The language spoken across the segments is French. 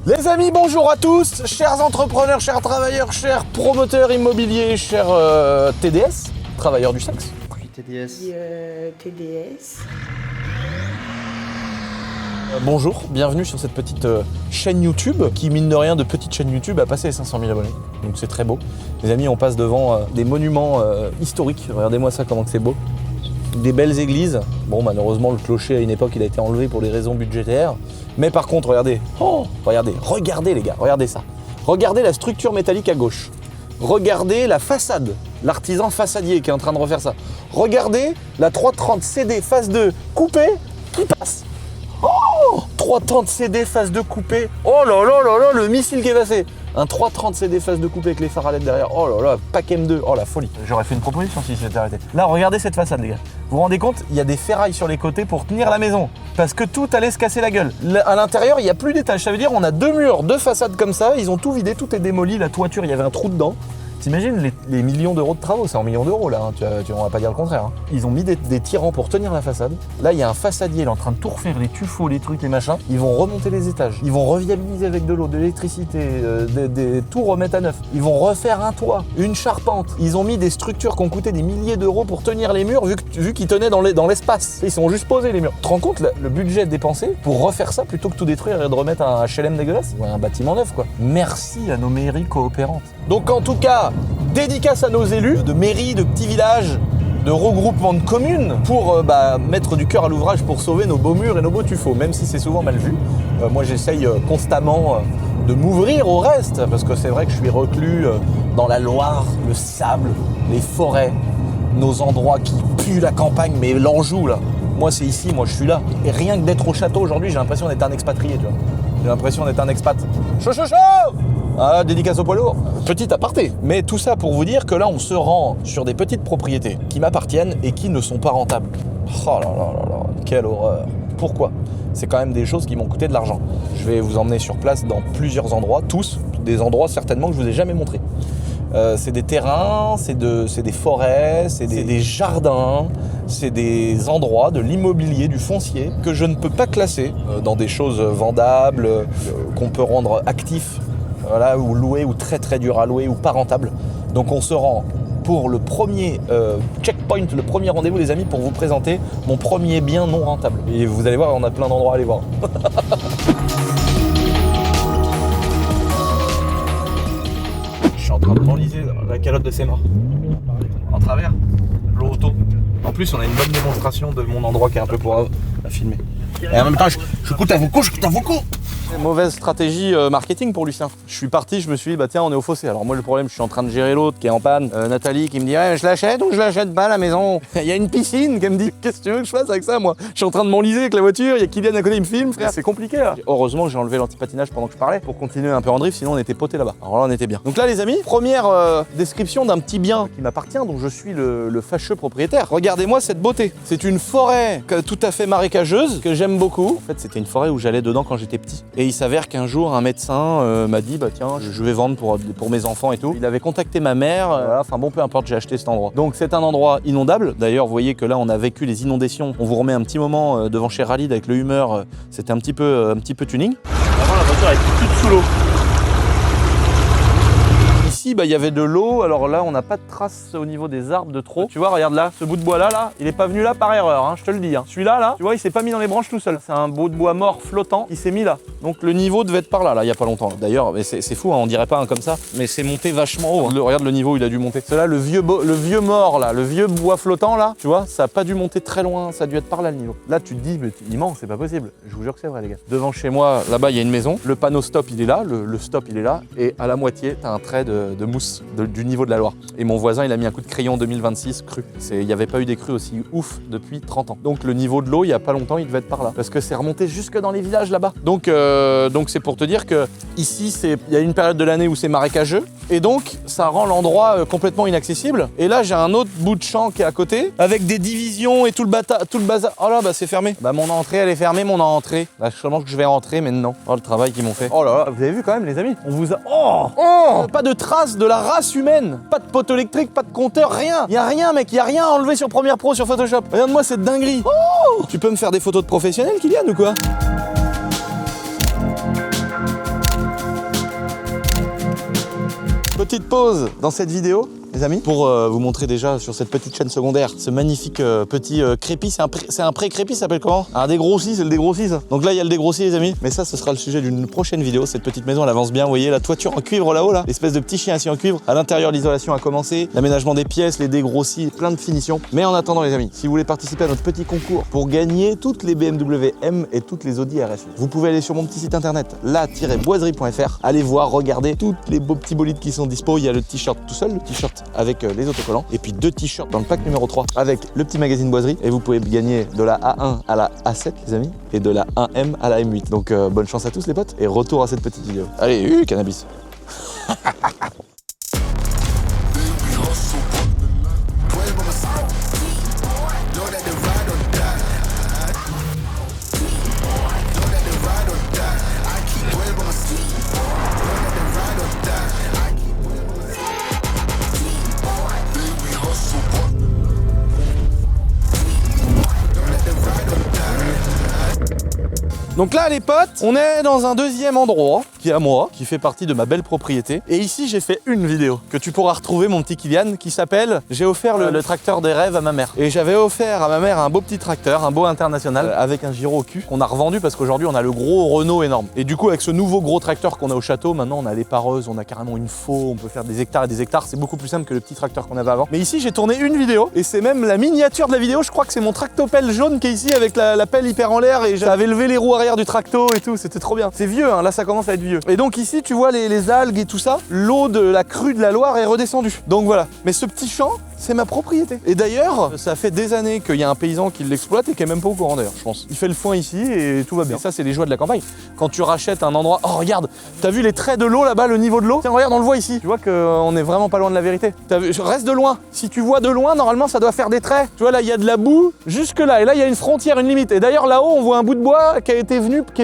Les amis, bonjour à tous, chers entrepreneurs, chers travailleurs, chers promoteurs immobiliers, chers TDS, travailleurs du sexe. Oui, TDS. TDS. Bonjour, bienvenue sur cette petite chaîne YouTube qui, mine de rien, de petite chaîne YouTube a passé les 500 000 abonnés. Donc c'est très beau. Les amis, on passe devant des monuments historiques. Regardez-moi ça, comment c'est beau. Des belles églises. Bon, malheureusement, le clocher, à une époque, il a été enlevé pour des raisons budgétaires. Mais par contre, regardez. Oh, regardez les gars, regardez ça. Regardez la structure métallique à gauche. Regardez la façade. L'artisan façadier qui est en train de refaire ça. Regardez la 330 CD phase 2 coupée qui passe. Oh, 330 CD phase 2 coupé. Oh là là là là, le missile qui est passé. Un 330 CD phase 2 coupé avec les phares à LED derrière. Oh là là, pack M2. Oh la folie. J'aurais fait une proposition si j'étais arrêté. Là, regardez cette façade, les gars. Vous vous rendez compte, il y a des ferrailles sur les côtés pour tenir la maison. Parce que tout allait se casser la gueule. À l'intérieur, il n'y a plus d'étage. Ça veut dire on a deux murs, deux façades comme ça. Ils ont tout vidé, tout est démoli. La toiture, il y avait un trou dedans. T'imagines les millions d'euros de travaux, c'est en millions d'euros là, hein. On va pas dire le contraire. Hein. Ils ont mis des tirants pour tenir la façade. Là, il y a un façadier, il est en train de tout refaire, les tuffeaux, les trucs, les machins. Ils vont remonter les étages. Ils vont reviabiliser avec de l'eau, de l'électricité, tout remettre à neuf. Ils vont refaire un toit, une charpente. Ils ont mis des structures qui ont coûté des milliers d'euros pour tenir les murs, vu qu'ils tenaient dans l'espace. Ils sont juste posés les murs. Tu te rends compte le budget dépensé pour refaire ça plutôt que tout détruire et de remettre un HLM dégueulasse ou un bâtiment neuf quoi. Merci à nos mairies coopérantes. Donc en tout cas, dédicace à nos élus de mairies, de petits villages, de regroupements de communes pour mettre du cœur à l'ouvrage pour sauver nos beaux murs et nos beaux tuffeaux, même si c'est souvent mal vu. Moi j'essaye constamment de m'ouvrir au reste, parce que c'est vrai que je suis reclus dans la Loire, le sable, les forêts, nos endroits qui puent la campagne, mais l'Anjou là. Moi c'est ici, moi je suis là. Et rien que d'être au château aujourd'hui, j'ai l'impression d'être un expatrié, tu vois. J'ai l'impression d'être un expat. Chaud, chaud, chaud! Ah, dédicace au poids lourd. Petit aparté. Mais tout ça pour vous dire que là, on se rend sur des petites propriétés qui m'appartiennent et qui ne sont pas rentables. Oh là là là là, quelle horreur. Pourquoi ? C'est quand même des choses qui m'ont coûté de l'argent. Je vais vous emmener sur place dans plusieurs endroits, tous, des endroits certainement que je vous ai jamais montrés. C'est des terrains, c'est des forêts, c'est des jardins, c'est des endroits de l'immobilier, du foncier, que je ne peux pas classer dans des choses vendables, qu'on peut rendre actifs. Voilà, ou loué, ou très très dur à louer, ou pas rentable. Donc on se rend pour le premier checkpoint, le premier rendez-vous les amis, pour vous présenter mon premier bien non rentable. Et vous allez voir, on a plein d'endroits à aller voir. Je suis en train de m'enliser la calotte de ses morts. En travers, l'auto. En plus, on a une bonne démonstration de mon endroit qui est un peu pour à filmer. Et en même temps, je coûte à vos coups. Mauvaise stratégie marketing pour Lucien. Je suis parti, je me suis dit, bah tiens, on est au fossé. Alors moi, le problème, je suis en train de gérer l'autre qui est en panne. Nathalie qui me dit, je l'achète ou je l'achète pas à la maison. Il y a une piscine qui me dit, qu'est-ce que tu veux que je fasse avec ça, moi? Je suis en train de m'enliser avec la voiture, il y a Kylian à côté, il me filme, frère. C'est compliqué là. Heureusement que j'ai enlevé l'antipatinage pendant que je parlais pour continuer un peu en drift, sinon on était potés là-bas. Alors là, on était bien. Donc là, les amis, première description d'un petit bien qui m'appartient, dont je suis le fâcheux propriétaire. Regardez-moi cette beauté. C'est une forêt tout à fait marécageuse que j'aime beaucoup. En fait, c'était une forêt où j'allais dedans quand j'étais petit. Et il s'avère qu'un jour, un médecin m'a dit, bah tiens, je vais vendre pour mes enfants et tout. Il avait contacté ma mère, voilà, enfin bon, peu importe, j'ai acheté cet endroit. Donc c'est un endroit inondable. D'ailleurs, vous voyez que là, on a vécu les inondations. On vous remet un petit moment devant chez Ralid avec le Hummer. C'était un petit peu tuning. Avant, la voiture était toute sous l'eau. Ici, il y avait de l'eau, alors là on n'a pas de traces au niveau des arbres de trop. Tu vois, regarde là, ce bout de bois là, il est pas venu là par erreur, hein, je te le dis. Hein. Celui-là, là, tu vois, il s'est pas mis dans les branches tout seul. C'est un bout de bois mort flottant qui s'est mis là. Donc le niveau devait être par là, il y a pas longtemps. D'ailleurs, c'est fou, hein, on dirait pas comme ça, mais c'est monté vachement haut. Hein. Regarde le niveau, il a dû monter. C'est là, le vieux mort là, le vieux bois flottant là, tu vois, ça a pas dû monter très loin, ça a dû être par là le niveau. Là, tu te dis, mais il ment, c'est pas possible. Je vous jure que c'est vrai, les gars. Devant chez moi, là-bas, il y a une maison. Le panneau stop, il est là, le stop, il est là, et à la moitié, t'as un trait de mousse. Du niveau de la Loire. Et mon voisin, il a mis un coup de crayon 2026 cru. Il n'y avait pas eu des crues aussi ouf depuis 30 ans. Donc le niveau de l'eau, il n'y a pas longtemps, il devait être par là. Parce que c'est remonté jusque dans les villages là-bas. Donc c'est pour te dire que ici, il y a une période de l'année où c'est marécageux. Et donc, ça rend l'endroit complètement inaccessible. Et là, j'ai un autre bout de champ qui est à côté, avec des divisions et tout le bazar. Oh là, c'est fermé. Mon entrée, elle est fermée, mon entrée. Là, je pense que je vais rentrer maintenant. Oh, le travail qu'ils m'ont fait. Oh là là, vous avez vu quand même, les amis? On vous a... Oh, pas de traces de la race humaine. Pas de poteau électrique, pas de compteur, rien. Y a rien, mec, y a rien à enlever sur Premiere Pro, sur Photoshop. Regarde-moi cette dinguerie. Oh, tu peux me faire des photos de professionnels, Kylian, ou quoi? Petite pause dans cette vidéo, les amis, pour vous montrer déjà sur cette petite chaîne secondaire ce magnifique petit crépi. C'est un pré-crépi, ça s'appelle comment? Un dégrossi, c'est le dégrossi ça. Donc là il y a le dégrossi les amis, mais ça ce sera le sujet d'une prochaine vidéo. Cette petite maison elle avance bien, vous voyez la toiture en cuivre là-haut là, l'espèce de petit chien assis en cuivre. À l'intérieur l'isolation a commencé, l'aménagement des pièces, les dégrossis, plein de finitions. Mais en attendant les amis, si vous voulez participer à notre petit concours pour gagner toutes les BMW M et toutes les Audi RS8, vous pouvez aller sur mon petit site internet la-boiserie.fr, allez voir, regardez tous les beaux petits bolides qui sont dispo. Il y a le t-shirt tout seul, le t-shirt avec les autocollants, et puis 2 t-shirts dans le pack numéro 3 avec le petit magazine boiserie, et vous pouvez gagner de la A1 à la A7 les amis, et de la 1M à la M8. Donc bonne chance à tous les potes, et retour à cette petite vidéo. Allez, cannabis. Donc là les potes, on est dans un deuxième endroit qui est à moi, qui fait partie de ma belle propriété. Et ici j'ai fait une vidéo que tu pourras retrouver mon petit Kylian, qui s'appelle « J'ai offert le tracteur des rêves à ma mère ». Et j'avais offert à ma mère un beau petit tracteur, un beau international, avec un gyro au cul, qu'on a revendu parce qu'aujourd'hui on a le gros Renault énorme. Et du coup avec ce nouveau gros tracteur qu'on a au château, maintenant on a les pareuses, on a carrément une faux, on peut faire des hectares et des hectares, c'est beaucoup plus simple que le petit tracteur qu'on avait avant. Mais ici j'ai tourné une vidéo, et c'est même la miniature de la vidéo, je crois que c'est mon tractopelle jaune qui est ici avec la pelle hyper en l'air, et j'avais levé les roues arrière du tracto et tout, c'était trop bien. C'est vieux, hein, là ça commence à être vieux. Et donc ici tu vois les algues et tout ça, l'eau de la crue de la Loire est redescendue. Donc voilà, mais ce petit champ, c'est ma propriété. Et d'ailleurs, ça fait des années qu'il y a un paysan qui l'exploite et qui est même pas au courant d'ailleurs, je pense. Il fait le foin ici et tout va bien. Et ça, c'est les joies de la campagne. Quand tu rachètes un endroit, oh regarde, t'as vu les traits de l'eau là-bas, le niveau de l'eau? Tiens, regarde, on le voit ici. Tu vois qu'on est vraiment pas loin de la vérité. T'as vu, reste de loin. Si tu vois de loin, normalement, ça doit faire des traits. Tu vois, là, il y a de la boue jusque là. Et là, il y a une frontière, une limite. Et d'ailleurs, là-haut, on voit un bout de bois qui est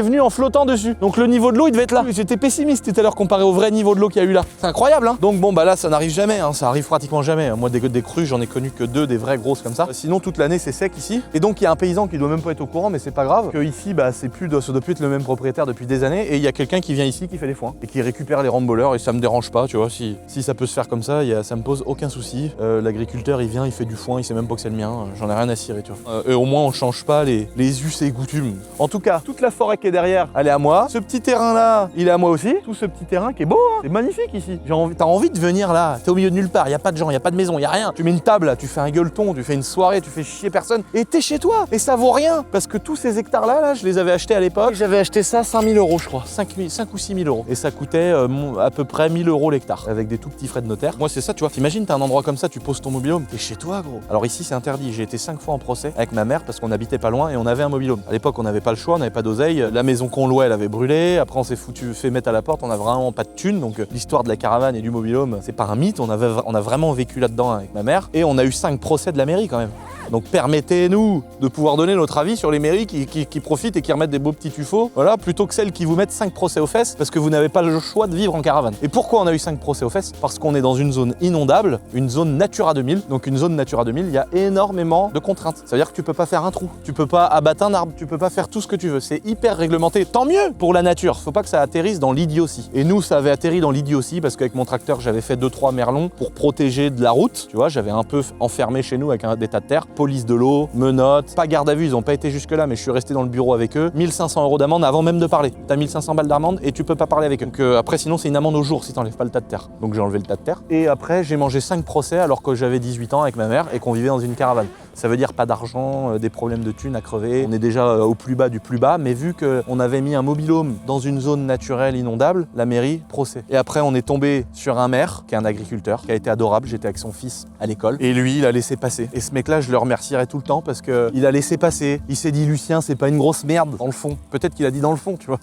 venu en flottant dessus. Donc le niveau de l'eau, il devait être là. J'étais pessimiste tout à l'heure comparé au vrai niveau de l'eau qu'il y a eu là. C'est incroyable, hein. Donc bon, bah là, ça n'arrive jamais, hein. Ça arrive pratiquement jamais. Moi, des crues, j'en ai connu que 2 des vraies grosses comme ça. Sinon toute l'année c'est sec ici. Et donc il y a un paysan qui doit même pas être au courant, mais c'est pas grave, que ici bah ça doit plus être le même propriétaire depuis des années, et il y a quelqu'un qui vient ici qui fait les foins et qui récupère les ramboleurs, et ça me dérange pas, tu vois, si ça peut se faire comme ça, ça me pose aucun souci. L'agriculteur il vient, il fait du foin, il sait même pas que c'est le mien, j'en ai rien à cirer, tu vois. Et au moins on change pas les us et coutumes. En tout cas, toute la forêt qui est derrière, elle est à moi. Ce petit terrain là, il est à moi aussi. Tout ce petit terrain qui est beau, hein. C'est magnifique ici. T'as envie de venir là, t'es au milieu de nulle part, y a pas de gens, y a pas de maison, y a rien. Tu mets une table là, tu fais un gueuleton, tu fais une soirée, tu fais chier personne, et t'es chez toi. Et ça vaut rien, parce que tous ces hectares là, je les avais achetés à l'époque. J'avais acheté ça 5 000 euros, je crois, 5 ou 6 000 euros. Et ça coûtait à peu près 1 000 euros l'hectare, avec des tout petits frais de notaire. Moi c'est ça, tu vois, t'imagines, t'as un endroit comme ça, tu poses ton mobil-home, t'es chez toi gros. Alors ici c'est interdit, j'ai été 5 fois en procès avec ma mère parce qu'on habitait pas loin et on avait un mobil-home. À l'époque on n'avait pas le choix, on n'avait pas d'oseille, la maison qu'on louait elle avait brûlé, après on s'est fait mettre à la porte, on a vraiment pas de thunes, donc l'histoire de la caravane et du mobil-home c'est pas un mythe, on a vraiment vécu là-dedans avec ma mère, et on a eu 5 procès de la mairie quand même. Donc permettez-nous de pouvoir donner notre avis sur les mairies qui profitent et qui remettent des beaux petits tuffeaux, voilà, plutôt que celles qui vous mettent 5 procès aux fesses parce que vous n'avez pas le choix de vivre en caravane. Et pourquoi on a eu 5 procès aux fesses? Parce qu'on est dans une zone inondable, une zone Natura 2000. Donc une zone Natura 2000, il y a énormément de contraintes. Ça veut dire que tu peux pas faire un trou, tu peux pas abattre un arbre, tu peux pas faire tout ce que tu veux. C'est hyper réglementé. Tant mieux pour la nature. Faut pas que ça atterrisse dans l'idiotie. Et nous, ça avait atterri dans l'idiotie parce qu'avec mon tracteur, j'avais fait 2-3 merlons pour protéger de la route. Tu vois, j'avais un peu enfermé chez nous avec des tas de terre, police de l'eau, menottes, pas garde à vue, ils ont pas été jusque là, mais je suis resté dans le bureau avec eux. 1 500 € d'amende avant même de parler. T'as 1 500 balles d'amende et tu peux pas parler avec eux. Donc après sinon c'est une amende au jour si t'enlèves pas le tas de terre. Donc j'ai enlevé le tas de terre. Et après j'ai mangé 5 procès alors que j'avais 18 ans avec ma mère et qu'on vivait dans une caravane. Ça veut dire pas d'argent, des problèmes de thunes à crever. On est déjà au plus bas du plus bas, mais vu qu'on avait mis un mobil-home dans une zone naturelle inondable, la mairie, procès. Et après on est tombé sur un maire qui est un agriculteur, qui a été adorable, j'étais avec son fils à l'école, et lui il a laissé passer. Et ce mec-là je le remercierai tout le temps parce qu'il a laissé passer. Il s'est dit Lucien c'est pas une grosse merde dans le fond. Peut-être qu'il a dit dans le fond, tu vois.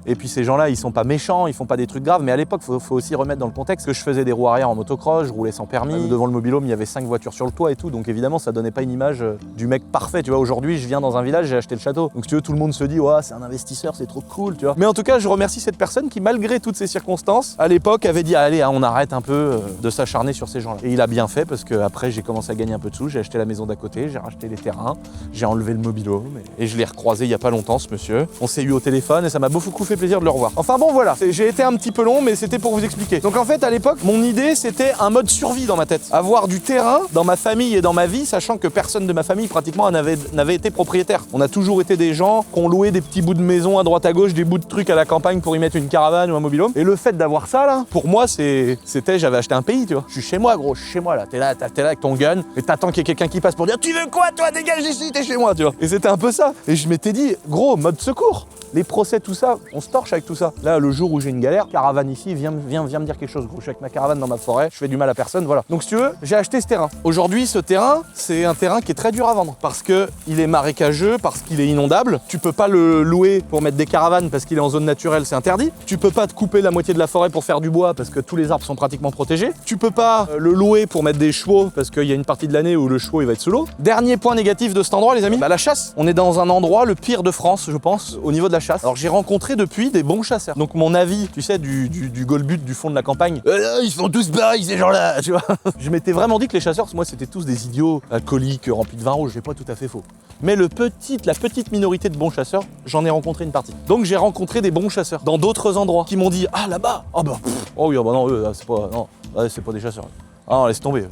Et puis ces gens-là ils sont pas méchants, ils font pas des trucs graves, mais à l'époque faut aussi remettre dans le contexte que je faisais des roues arrière en motocross, je roulais sans permis. Devant le mobil-home il y avait 5 voitures sur le toit et tout, donc évidemment ça donnait pas une image du mec parfait, tu vois. Aujourd'hui, je viens dans un village, j'ai acheté le château. Donc si tu veux, tout le monde se dit, ouais, c'est un investisseur, c'est trop cool, tu vois. Mais en tout cas, je remercie cette personne qui, malgré toutes ces circonstances, à l'époque, avait dit, allez, on arrête un peu de s'acharner sur ces gens-là. Et il a bien fait parce que après, j'ai commencé à gagner un peu de sous, j'ai acheté la maison d'à côté, j'ai racheté les terrains, j'ai enlevé le mobile-home et je l'ai recroisé il y a pas longtemps, ce monsieur. On s'est eu au téléphone et ça m'a beaucoup fait plaisir de le revoir. Enfin bon, voilà, j'ai été un petit peu long, mais c'était pour vous expliquer. Donc en fait, à l'époque, mon idée, c'était un mode survie dans ma tête. Avoir du terrain dans ma famille et dans ma vie, sachant que personne de ma famille pratiquement n'avait été propriétaire. On a toujours été des gens qui ont loué des petits bouts de maison à droite à gauche, des bouts de trucs à la campagne pour y mettre une caravane ou un mobil-home. Et le fait d'avoir ça là, pour moi, c'était j'avais acheté un pays, tu vois. Je suis chez moi, gros, je suis chez moi là. T'es là avec ton gun et t'attends qu'il y ait quelqu'un qui passe pour dire tu veux quoi toi, dégage d'ici, t'es chez moi, tu vois. Et c'était un peu ça. Et je m'étais dit, gros, mode secours. Les procès, tout ça, on se torche avec tout ça. Là, le jour où j'ai une galère, caravane ici, viens me dire quelque chose, gros. Je suis avec ma caravane dans ma forêt, je fais du mal à personne, voilà. Donc si tu veux, j'ai acheté ce terrain. Aujourd'hui, ce terrain, c'est un terrain qui est très dur à vendre parce que il est marécageux, parce qu'il est inondable. Tu peux pas le louer pour mettre des caravanes parce qu'il est en zone naturelle, c'est interdit. Tu peux pas te couper la moitié de la forêt pour faire du bois parce que tous les arbres sont pratiquement protégés. Tu peux pas le louer pour mettre des chevaux parce qu'il y a une partie de l'année où le cheval il va être sous l'eau. Dernier point négatif de cet endroit, les amis, la chasse. On est dans un endroit le pire de France, je pense, au niveau de la chasse. Alors j'ai rencontré depuis des bons chasseurs. Donc mon avis, tu sais, du Golbut du fond de la campagne, ils font tous pareil ces gens-là, tu vois. Je m'étais vraiment dit que les chasseurs, moi, c'était tous des idiots alcooliques remplis de vin rouge. J'ai pas tout à fait faux. Mais la petite minorité de bons chasseurs, j'en ai rencontré une partie. Donc j'ai rencontré des bons chasseurs dans d'autres endroits qui m'ont dit ah là-bas, oh bah oui, oh bah non, c'est pas des chasseurs. Ah non, laisse tomber.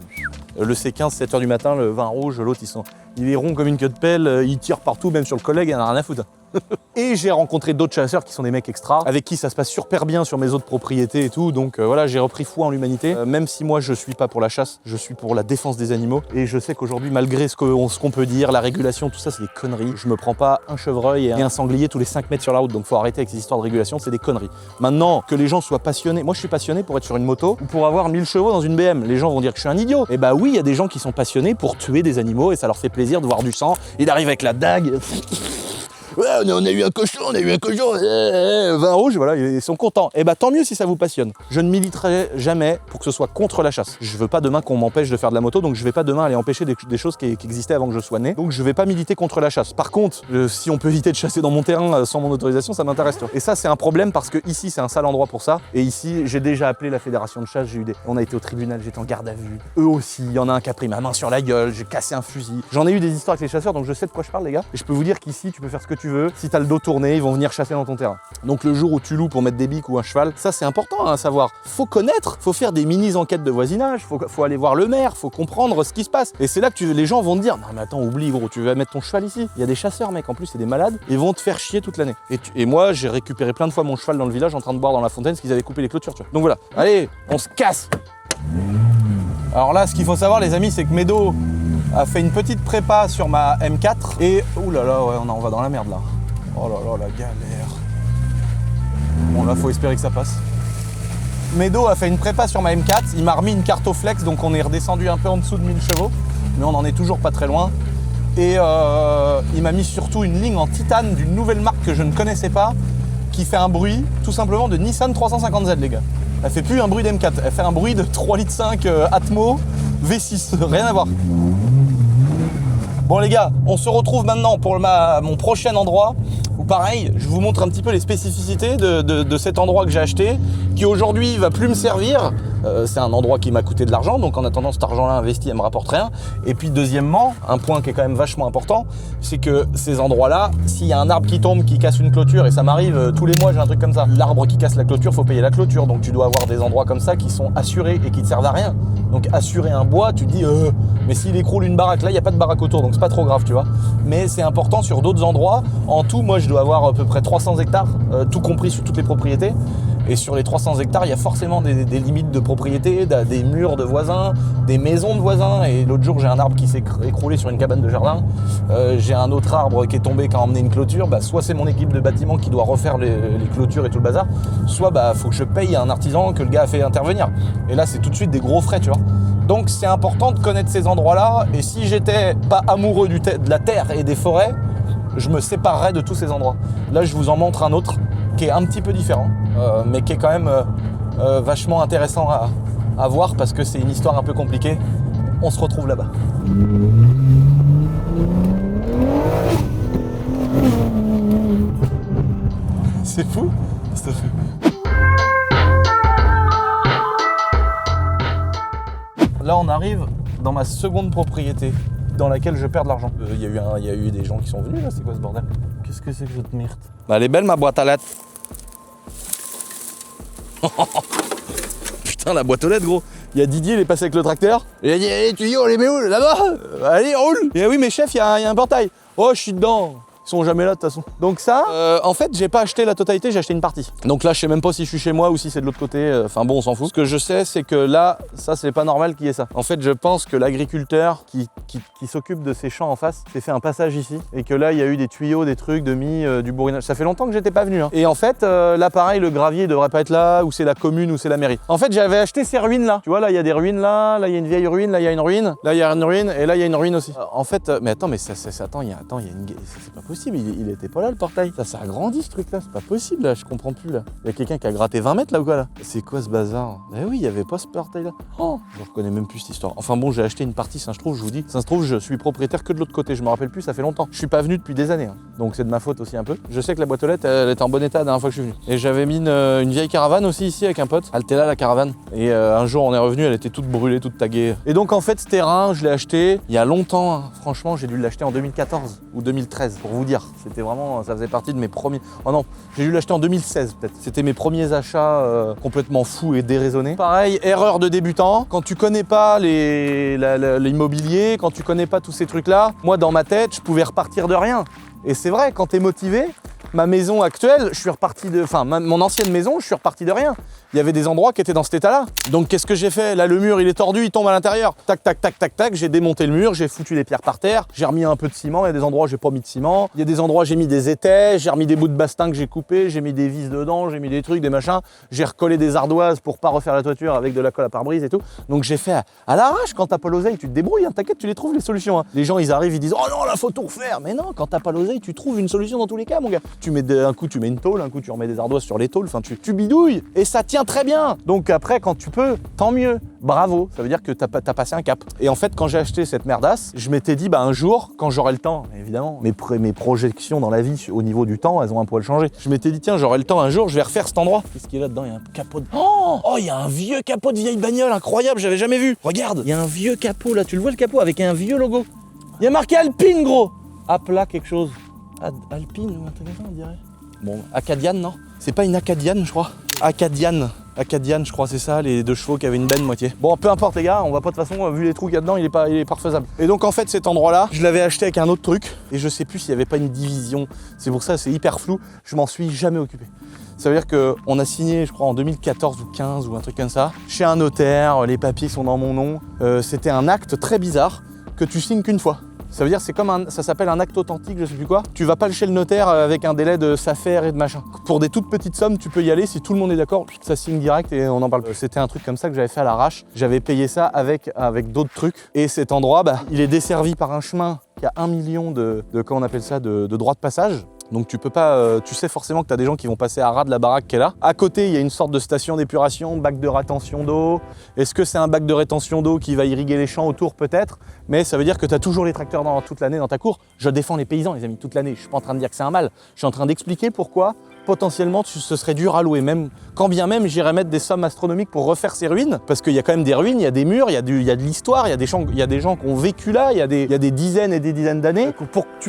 Le C15, 7h du matin, le vin rouge, l'autre, il est rond comme une queue de pelle, il tire partout, même sur le collègue, il en a rien à foutre. Et j'ai rencontré d'autres chasseurs qui sont des mecs extra, avec qui ça se passe super bien sur mes autres propriétés et tout, donc voilà, j'ai repris foi en l'humanité. Même si moi je suis pas pour la chasse, je suis pour la défense des animaux, et je sais qu'aujourd'hui, malgré ce qu'on peut dire, la régulation, tout ça c'est des conneries. Je me prends pas un chevreuil et un sanglier tous les 5 mètres sur la route, donc faut arrêter avec ces histoires de régulation, c'est des conneries. Maintenant, que les gens soient passionnés, moi je suis passionné pour être sur une moto, ou pour avoir 1000 chevaux dans une BM, les gens vont dire que je suis un idiot. Et bah oui, il y a des gens qui sont passionnés pour tuer des animaux, et ça leur fait plaisir de voir du sang, il arrive avec la dague. Ouais, on a eu un cochon, vin rouge, voilà, ils sont contents. Et bah tant mieux si ça vous passionne. Je ne militerai jamais pour que ce soit contre la chasse. Je veux pas demain qu'on m'empêche de faire de la moto, donc je vais pas demain aller empêcher des choses qui existaient avant que je sois né. Donc je vais pas militer contre la chasse. Par contre, si on peut éviter de chasser dans mon terrain sans mon autorisation, ça m'intéresse. Et ça c'est un problème parce que ici c'est un sale endroit pour ça. Et ici j'ai déjà appelé la fédération de chasse, on a été au tribunal, j'étais en garde à vue. Eux aussi, il y en a un qui a pris ma main sur la gueule, j'ai cassé un fusil. J'en ai eu des histoires avec les chasseurs, donc je sais de quoi je parle les gars. Et je peux vous dire qu'ici tu peux faire ce que tu veux. Si t'as le dos tourné, ils vont venir chasser dans ton terrain. Donc le jour où tu loues pour mettre des biques ou un cheval, ça c'est important à savoir. Faut connaître, faut faire des mini-enquêtes de voisinage, faut aller voir le maire, faut comprendre ce qui se passe. Et c'est là que les gens vont te dire, non mais attends, oublie gros, tu vas mettre ton cheval ici. Il y a des chasseurs mec, en plus c'est des malades, ils vont te faire chier toute l'année. Et moi j'ai récupéré plein de fois mon cheval dans le village en train de boire dans la fontaine parce qu'ils avaient coupé les clôtures, tu vois. Donc voilà, allez, on se casse. Alors là, ce qu'il faut savoir les amis, c'est que Médo a fait une petite prépa sur ma M4 et oulala, ouais, on va dans la merde là. Oh là là, la galère. Bon là, faut espérer que ça passe. Médo a fait une prépa sur ma M4, il m'a remis une carte au flex, donc on est redescendu un peu en dessous de 1000 chevaux, mais on en est toujours pas très loin. Et il m'a mis surtout une ligne en titane d'une nouvelle marque que je ne connaissais pas, qui fait un bruit tout simplement de Nissan 350Z les gars. Elle fait plus un bruit d'M4, elle fait un bruit de 3,5 litres Atmo V6, rien à voir. Bon les gars, on se retrouve maintenant pour mon prochain endroit où pareil, je vous montre un petit peu les spécificités de cet endroit que j'ai acheté, qui aujourd'hui va plus me servir. C'est un endroit qui m'a coûté de l'argent, donc en attendant cet argent-là investi, elle me rapporte rien. Et puis deuxièmement, un point qui est quand même vachement important, c'est que ces endroits-là, s'il y a un arbre qui tombe, qui casse une clôture, et ça m'arrive tous les mois, j'ai un truc comme ça, l'arbre qui casse la clôture, faut payer la clôture, donc tu dois avoir des endroits comme ça qui sont assurés et qui te servent à rien. Donc assurer un bois, tu te dis, mais s'il écroule une baraque, là il n'y a pas de baraque autour, donc c'est pas trop grave, tu vois. Mais c'est important sur d'autres endroits. En tout, moi je dois avoir à peu près 300 hectares, tout compris sur toutes les propriétés. Et sur les 300 hectares, il y a forcément des limites de propriété, des murs de voisins, des maisons de voisins. Et l'autre jour, j'ai un arbre qui s'est écroulé sur une cabane de jardin. J'ai un autre arbre qui est tombé, qui a emmené une clôture. Bah, soit c'est mon équipe de bâtiment qui doit refaire les clôtures et tout le bazar, soit bah, faut que je paye un artisan que le gars a fait intervenir. Et là, c'est tout de suite des gros frais, tu vois. Donc c'est important de connaître ces endroits-là. Et si j'étais pas amoureux de la terre et des forêts, je me séparerais de tous ces endroits. Là, je vous en montre un autre qui est un petit peu différent, mais qui est quand même vachement intéressant à voir parce que c'est une histoire un peu compliquée. On se retrouve là-bas. C'est fou. C'est fou. Là, on arrive dans ma seconde propriété dans laquelle je perds de l'argent. Il y a eu des gens qui sont venus là, c'est quoi ce bordel? Qu'est-ce que c'est que cette merde? Bah, elle est belle ma boîte à lettres. Putain, la boîte aux lettres, gros. Il y a Didier, il est passé avec le tracteur. Il a dit, allez, tu dis, on les met où? Là-bas? Allez, roule. Et oui, mais chef, il y a un portail. Oh, je suis dedans. Ils sont jamais là de toute façon. Donc ça, en fait, j'ai pas acheté la totalité, j'ai acheté une partie. Donc là, je sais même pas si je suis chez moi ou si c'est de l'autre côté. Enfin bon, on s'en fout. Ce que je sais, c'est que là, ça, c'est pas normal qu'il y ait ça. En fait, je pense que l'agriculteur qui s'occupe de ces champs en face s'est fait un passage ici et que là, il y a eu des tuyaux, des trucs de du bourrinage. Ça fait longtemps que j'étais pas venu. Hein. Et en fait, là, pareil, le gravier devrait pas être là, ou c'est la commune, ou c'est la mairie. En fait, j'avais acheté ces ruines là. Tu vois, là, il y a des ruines là il y a une vieille ruine, là, il y a une ruine, là, il y a une ruine, et là, il y a une ruine aussi. En fait, mais attends, mais attends, il y a une. C'est pas possible, il était pas là le portail. Ça a grandi ce truc là, c'est pas possible là, je comprends plus là. Il y a quelqu'un qui a gratté 20 mètres là ou quoi là? C'est quoi ce bazar? Eh oui, il y avait pas ce portail là. Oh, je reconnais même plus cette histoire. Enfin bon, j'ai acheté une partie, ça se trouve, je vous dis. Ça se trouve, je suis propriétaire que de l'autre côté, je me rappelle plus, ça fait longtemps. Je suis pas venu depuis des années, hein. Donc c'est de ma faute aussi un peu. Je sais que la boîte aux lettres, elle était en bon état la dernière fois que je suis venu. Et j'avais mis une vieille caravane aussi ici avec un pote. Elle était là la caravane. Et un jour on est revenu, elle était toute brûlée, toute taguée. Et donc en fait ce terrain, je l'ai acheté il y a longtemps, hein. Franchement, j'ai dû l'acheter en 2014 ou 2013 pour vous dire. C'était vraiment, ça faisait partie de mes premiers. Oh non, j'ai dû l'acheter en 2016 peut-être. C'était mes premiers achats complètement fous et déraisonnés. Pareil, erreur de débutant. Quand tu connais pas l'immobilier, quand tu connais pas tous ces trucs-là, moi dans ma tête, je pouvais repartir de rien. Et c'est vrai, quand t'es motivé, ma maison actuelle, je suis reparti de. Enfin, mon ancienne maison, je suis reparti de rien. Il y avait des endroits qui étaient dans cet état-là. Donc qu'est-ce que j'ai fait? Là, le mur, il est tordu, il tombe à l'intérieur. Tac, tac, tac, tac, tac. J'ai démonté le mur, j'ai foutu les pierres par terre, j'ai remis un peu de ciment. Il y a des endroits où j'ai pas mis de ciment. Il y a des endroits où j'ai mis des étais, j'ai remis des bouts de bastin que j'ai coupés, j'ai mis des vis dedans, j'ai mis des trucs, des machins. J'ai recollé des ardoises pour pas refaire la toiture avec de la colle à pare-brise et tout. Donc j'ai fait à l'arrache. Quand t'as pas l'oseille, tu te débrouilles, hein, t'inquiète, tu les trouves les solutions. Hein. Les gens, ils arrivent, ils disent oh non, là faut tout refaire. Mais non, quand t'as pas l'oseille, tu trouves une solution dans tous les cas, mon gars. Tu mets un coup, tu mets une tôle, un coup, tu remets des ardoises sur les tôles. Enfin, tu bidouilles et ça tient très bien. Donc après, quand tu peux, tant mieux. Bravo, ça veut dire que t'as passé un cap. Et en fait, quand j'ai acheté cette merdasse, je m'étais dit, bah un jour, quand j'aurai le temps, évidemment, mes projections dans la vie au niveau du temps, elles ont un poil changé. Je m'étais dit, tiens, j'aurai le temps un jour, je vais refaire cet endroit. Qu'est-ce qu'il y a là-dedans? Il y a un capot de... Oh, il y a un vieux capot de vieille bagnole, incroyable, j'avais jamais vu. Regarde, il y a un vieux capot là, tu le vois le capot avec un vieux logo. Il y a marqué Alpine, gros. À plat quelque chose. Alpine ou un truc comme ça, on dirait. Bon, Acadiane, non? C'est pas une Acadiane, je crois. Acadiane, je crois, c'est ça, les deux chevaux qui avaient une benne moitié. Bon, peu importe les gars, on va pas de toute façon, vu les trous qu'il y a dedans, il est pas refaisable. Et donc en fait, cet endroit-là, je l'avais acheté avec un autre truc, et je sais plus s'il y avait pas une division. C'est pour ça, c'est hyper flou, je m'en suis jamais occupé. Ça veut dire qu'on a signé, je crois, en 2014 ou 15 ou un truc comme ça, chez un notaire, les papiers sont dans mon nom. C'était un acte très bizarre que tu signes qu'une fois. Ça veut dire c'est comme ça s'appelle un acte authentique, je sais plus quoi. Tu vas pas chez le notaire avec un délai de s'affaire et de machin. Pour des toutes petites sommes, tu peux y aller, si tout le monde est d'accord, ça signe direct et on en parle. C'était un truc comme ça que j'avais fait à l'arrache. J'avais payé ça avec d'autres trucs. Et cet endroit, bah, il est desservi par un chemin qui a 1 million de comment on appelle ça, de droits de passage. Donc tu peux pas, tu sais forcément que tu as des gens qui vont passer à ras de la baraque qui est là. À côté, il y a une sorte de station d'épuration, bac de rétention d'eau. Est-ce que c'est un bac de rétention d'eau qui va irriguer les champs autour? Peut-être. Mais ça veut dire que tu as toujours les tracteurs toute l'année dans ta cour. Je défends les paysans, les amis, toute l'année. Je suis pas en train de dire que c'est un mal. Je suis en train d'expliquer pourquoi potentiellement ce serait dur à louer. Même, quand bien même j'irais mettre des sommes astronomiques pour refaire ces ruines, parce qu'il y a quand même des ruines, il y a des murs, il y a de l'histoire, il y a des gens qui ont vécu là, il y a des dizaines et des dizaines d'années.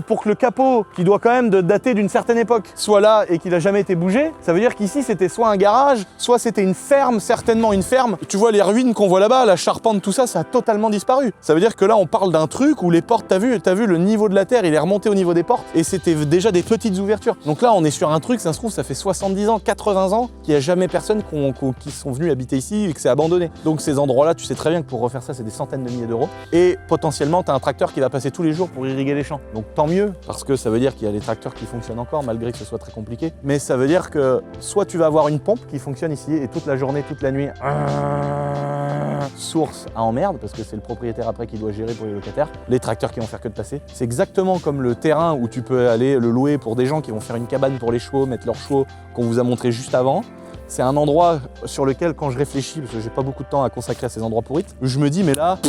Pour que le capot, qui doit quand même dater d'une certaine époque, soit là et qu'il n'a jamais été bougé, ça veut dire qu'ici c'était soit un garage, soit c'était une ferme, certainement une ferme. Tu vois les ruines qu'on voit là-bas, la charpente, tout ça, ça a totalement disparu. Ça veut dire que là on parle d'un truc où les portes, t'as vu le niveau de la terre, il est remonté au niveau des portes et c'était déjà des petites ouvertures. Donc là on est sur un truc, ça se trouve, ça fait 70 ans, 80 ans qu'il n'y a jamais personne qui sont venus habiter ici et que c'est abandonné. Donc ces endroits-là, tu sais très bien que pour refaire ça, c'est des centaines de milliers d'euros. Et potentiellement, tu as un tracteur qui va passer tous les jours pour irriguer les champs. Donc tant mieux, parce que ça veut dire qu'il y a des tracteurs qui fonctionnent encore, malgré que ce soit très compliqué. Mais ça veut dire que soit tu vas avoir une pompe qui fonctionne ici et toute la journée, toute la nuit, source à emmerde, parce que c'est le propriétaire après qui doit gérer pour les locataires, les tracteurs qui vont faire que de passer. C'est exactement comme le terrain où tu peux aller le louer pour des gens qui vont faire une cabane pour les chevaux, mettre leurs chevaux, qu'on vous a montré juste avant. C'est un endroit sur lequel, quand je réfléchis, parce que j'ai pas beaucoup de temps à consacrer à ces endroits pourris, je me dis, mais là,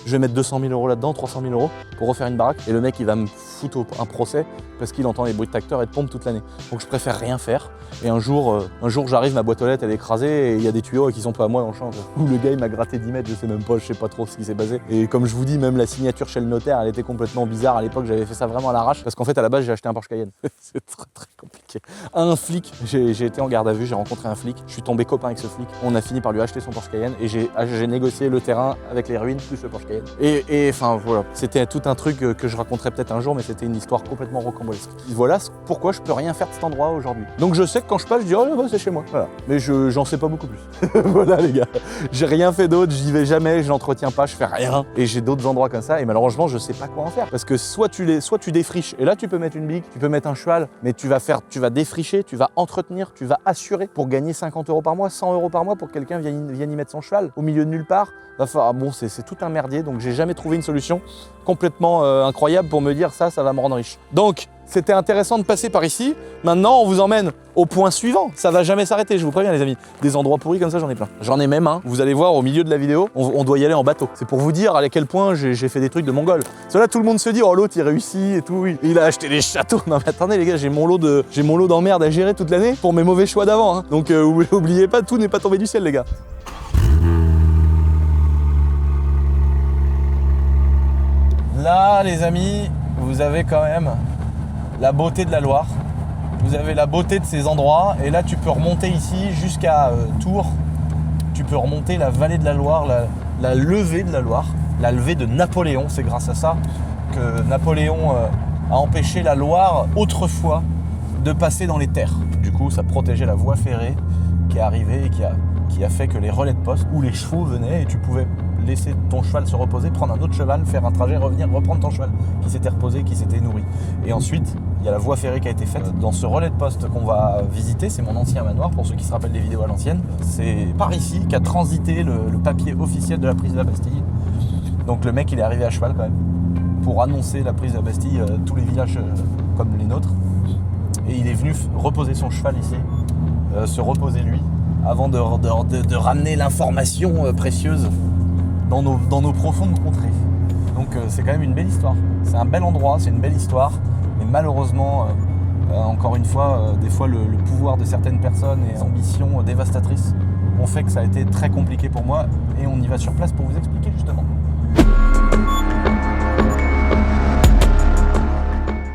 je vais mettre 200 000 € là-dedans, 300 000 € pour refaire une baraque, et le mec, il va me foute un procès parce qu'il entend les bruits de tracteur et de pompe toute l'année. Donc je préfère rien faire. Et un jour j'arrive, ma boîte aux lettres elle est écrasée et il y a des tuyaux qui sont pas à moi dans le champ. Où le gars il m'a gratté 10 mètres, je sais même pas, je sais pas trop ce qui s'est passé. Et comme je vous dis, même la signature chez le notaire, elle était complètement bizarre. À l'époque, j'avais fait ça vraiment à l'arrache parce qu'en fait à la base j'ai acheté un Porsche Cayenne. C'est très compliqué. Un flic, j'ai été en garde à vue, j'ai rencontré un flic, je suis tombé copain avec ce flic. On a fini par lui acheter son Porsche Cayenne et j'ai négocié le terrain avec les ruines plus le Porsche Cayenne. Et enfin voilà, c'était tout un truc que je raconterai peut-être un jour, mais c'était une histoire complètement rocambolesque. Voilà pourquoi je peux rien faire de cet endroit aujourd'hui. Donc je sais que quand je passe, je dis oh là-bas c'est chez moi. Voilà. Mais j'en sais pas beaucoup plus. Voilà les gars, j'ai rien fait d'autre, j'y vais jamais, je l'entretiens pas, je fais rien. Et j'ai d'autres endroits comme ça et malheureusement je sais pas quoi en faire. Parce que soit tu défriches, et là tu peux mettre une bique, tu peux mettre un cheval, mais tu vas défricher, tu vas entretenir, tu vas assurer pour gagner 50 € par mois, 100 € par mois pour que quelqu'un vienne y mettre son cheval au milieu de nulle part. Bon, c'est tout un merdier, donc j'ai jamais trouvé une solution complètement incroyable pour me dire ça va me rendre riche. Donc c'était intéressant de passer par ici. Maintenant, on vous emmène au point suivant. Ça va jamais s'arrêter, je vous préviens les amis. Des endroits pourris comme ça, j'en ai plein. J'en ai même un. Vous allez voir au milieu de la vidéo, on doit y aller en bateau. C'est pour vous dire à quel point j'ai fait des trucs de mongol. Cela, tout le monde se dit, oh l'autre il réussit et tout. Il a acheté des châteaux. Non mais attendez les gars, j'ai mon lot d'emmerdes à gérer toute l'année pour mes mauvais choix d'avant. Hein. Donc oubliez pas, tout n'est pas tombé du ciel les gars. Là les amis, vous avez quand même la beauté de la Loire. Vous avez la beauté de ces endroits et là tu peux remonter ici jusqu'à Tours. Tu peux remonter la vallée de la Loire, la levée de la Loire, la levée de Napoléon. C'est grâce à ça que Napoléon a empêché la Loire autrefois de passer dans les terres. Du coup ça protégeait la voie ferrée qui est arrivée et qui a fait que les relais de poste où les chevaux venaient et tu pouvais laisser ton cheval se reposer, prendre un autre cheval, faire un trajet, revenir, reprendre ton cheval qui s'était reposé, qui s'était nourri. Et ensuite, il y a la voie ferrée qui a été faite dans ce relais de poste qu'on va visiter. C'est mon ancien manoir, pour ceux qui se rappellent des vidéos à l'ancienne. C'est par ici qu'a transité le papier officiel de la prise de la Bastille. Donc le mec, il est arrivé à cheval quand même, pour annoncer la prise de la Bastille, tous les villages comme les nôtres. Et il est venu reposer son cheval ici, se reposer lui, avant de ramener l'information précieuse dans nos profondes contrées. Donc c'est quand même une belle histoire. C'est un bel endroit, c'est une belle histoire. Mais malheureusement, encore une fois, des fois le pouvoir de certaines personnes et ambitions dévastatrices ont fait que ça a été très compliqué pour moi. Et on y va sur place pour vous expliquer justement.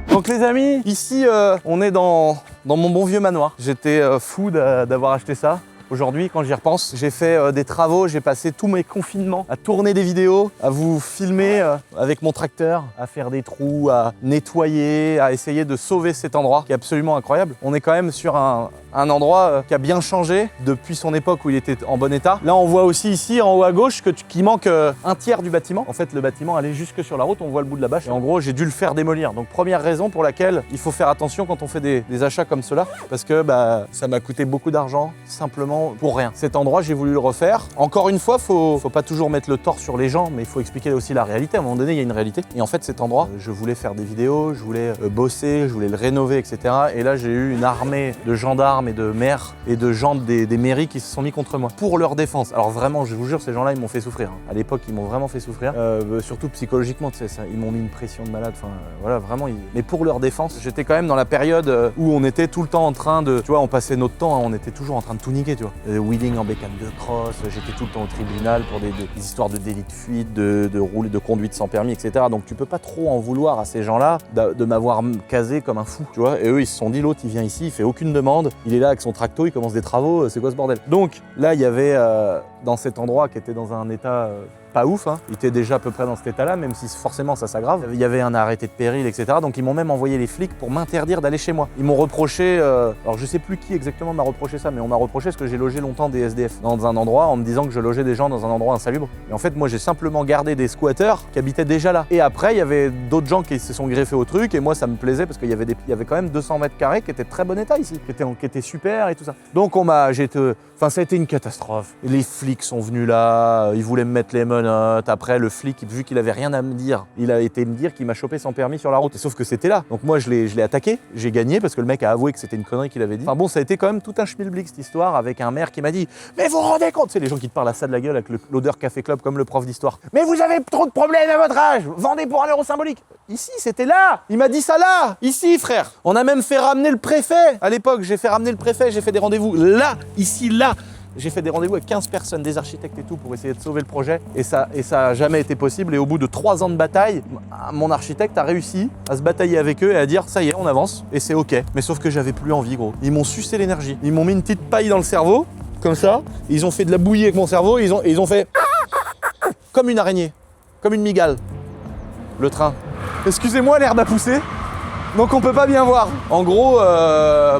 Donc les amis, ici on est dans mon bon vieux manoir. J'étais fou d'avoir acheté ça. Aujourd'hui, quand j'y repense, j'ai fait des travaux, j'ai passé tous mes confinements à tourner des vidéos, à vous filmer avec mon tracteur, à faire des trous, à nettoyer, à essayer de sauver cet endroit qui est absolument incroyable. On est quand même sur un endroit qui a bien changé depuis son époque où il était en bon état. Là, on voit aussi ici, en haut à gauche, qu'il manque un tiers du bâtiment. En fait, le bâtiment allait jusque sur la route, on voit le bout de la bâche. Et en gros, j'ai dû le faire démolir. Donc, première raison pour laquelle il faut faire attention quand on fait des achats comme cela, parce que ça m'a coûté beaucoup d'argent, simplement pour rien. Cet endroit, j'ai voulu le refaire. Encore une fois, faut pas toujours mettre le tort sur les gens, mais il faut expliquer aussi la réalité. À un moment donné, il y a une réalité. Et en fait, cet endroit, je voulais faire des vidéos, je voulais bosser, je voulais le rénover, etc. Et là, j'ai eu une armée de gendarmes et de maires et de gens des mairies qui se sont mis contre moi pour leur défense. Alors vraiment, je vous jure, ces gens-là, ils m'ont fait souffrir. À l'époque, ils m'ont vraiment fait souffrir, surtout psychologiquement, tu sais, ça, ils m'ont mis une pression de malade. Enfin, voilà, vraiment. Mais pour leur défense, j'étais quand même dans la période où on était tout le temps en train de, tu vois, on passait notre temps, on était toujours en train de tout niquer, tu vois. Wheeling en bécane de cross, j'étais tout le temps au tribunal pour des histoires de délit de fuite, de conduite sans permis, etc. Donc tu peux pas trop en vouloir à ces gens-là de m'avoir casé comme un fou, tu vois. Et eux, ils se sont dit, l'autre, il vient ici, il fait aucune demande, il est là avec son tracto, il commence des travaux, c'est quoi ce bordel? Donc là, il y avait dans cet endroit qui était dans un état pas ouf, hein. Il était déjà à peu près dans cet état-là, même si forcément ça s'aggrave. Il y avait un arrêté de péril, etc. Donc ils m'ont même envoyé les flics pour m'interdire d'aller chez moi. Ils m'ont reproché, alors je sais plus qui exactement m'a reproché ça, mais on m'a reproché parce que j'ai logé longtemps des SDF dans un endroit en me disant que je logeais des gens dans un endroit insalubre. Et en fait, moi j'ai simplement gardé des squatteurs qui habitaient déjà là. Et après, il y avait d'autres gens qui se sont greffés au truc et moi ça me plaisait parce qu'il y avait quand même 200 mètres carrés qui étaient de très bon état ici, qui étaient super et tout ça. Donc ça a été une catastrophe. Les flics sont venus là, ils voulaient me mettre les menottes menottes. Après, le flic, vu qu'il avait rien à me dire, il a été me dire qu'il m'a chopé sans permis sur la route. Et sauf que c'était là. Donc moi, je l'ai attaqué. J'ai gagné parce que le mec a avoué que c'était une connerie qu'il avait dit. Enfin bon, ça a été quand même tout un schmilblick cette histoire avec un maire qui m'a dit « Mais vous vous rendez compte ?» C'est les gens qui te parlent à ça de la gueule avec l'odeur café club comme le prof d'histoire. « Mais vous avez trop de problèmes à votre âge. Vendez pour un euro symbolique. » Ici, c'était là. Il m'a dit ça là. Ici, frère. On a même fait ramener le préfet. À l'époque, j'ai fait ramener le préfet. J'ai fait des rendez-vous là, ici, là. J'ai fait des rendez-vous avec 15 personnes, des architectes et tout, pour essayer de sauver le projet. Et ça a jamais été possible. Et au bout de 3 ans de bataille, mon architecte a réussi à se batailler avec eux et à dire ça y est, on avance. Et c'est OK. Mais sauf que j'avais plus envie, gros. Ils m'ont sucé l'énergie. Ils m'ont mis une petite paille dans le cerveau, comme ça. Ils ont fait de la bouillie avec mon cerveau. Et ils ont fait comme une araignée, comme une migale. Le train. Excusez-moi, l'herbe a poussé. Donc on peut pas bien voir. En gros,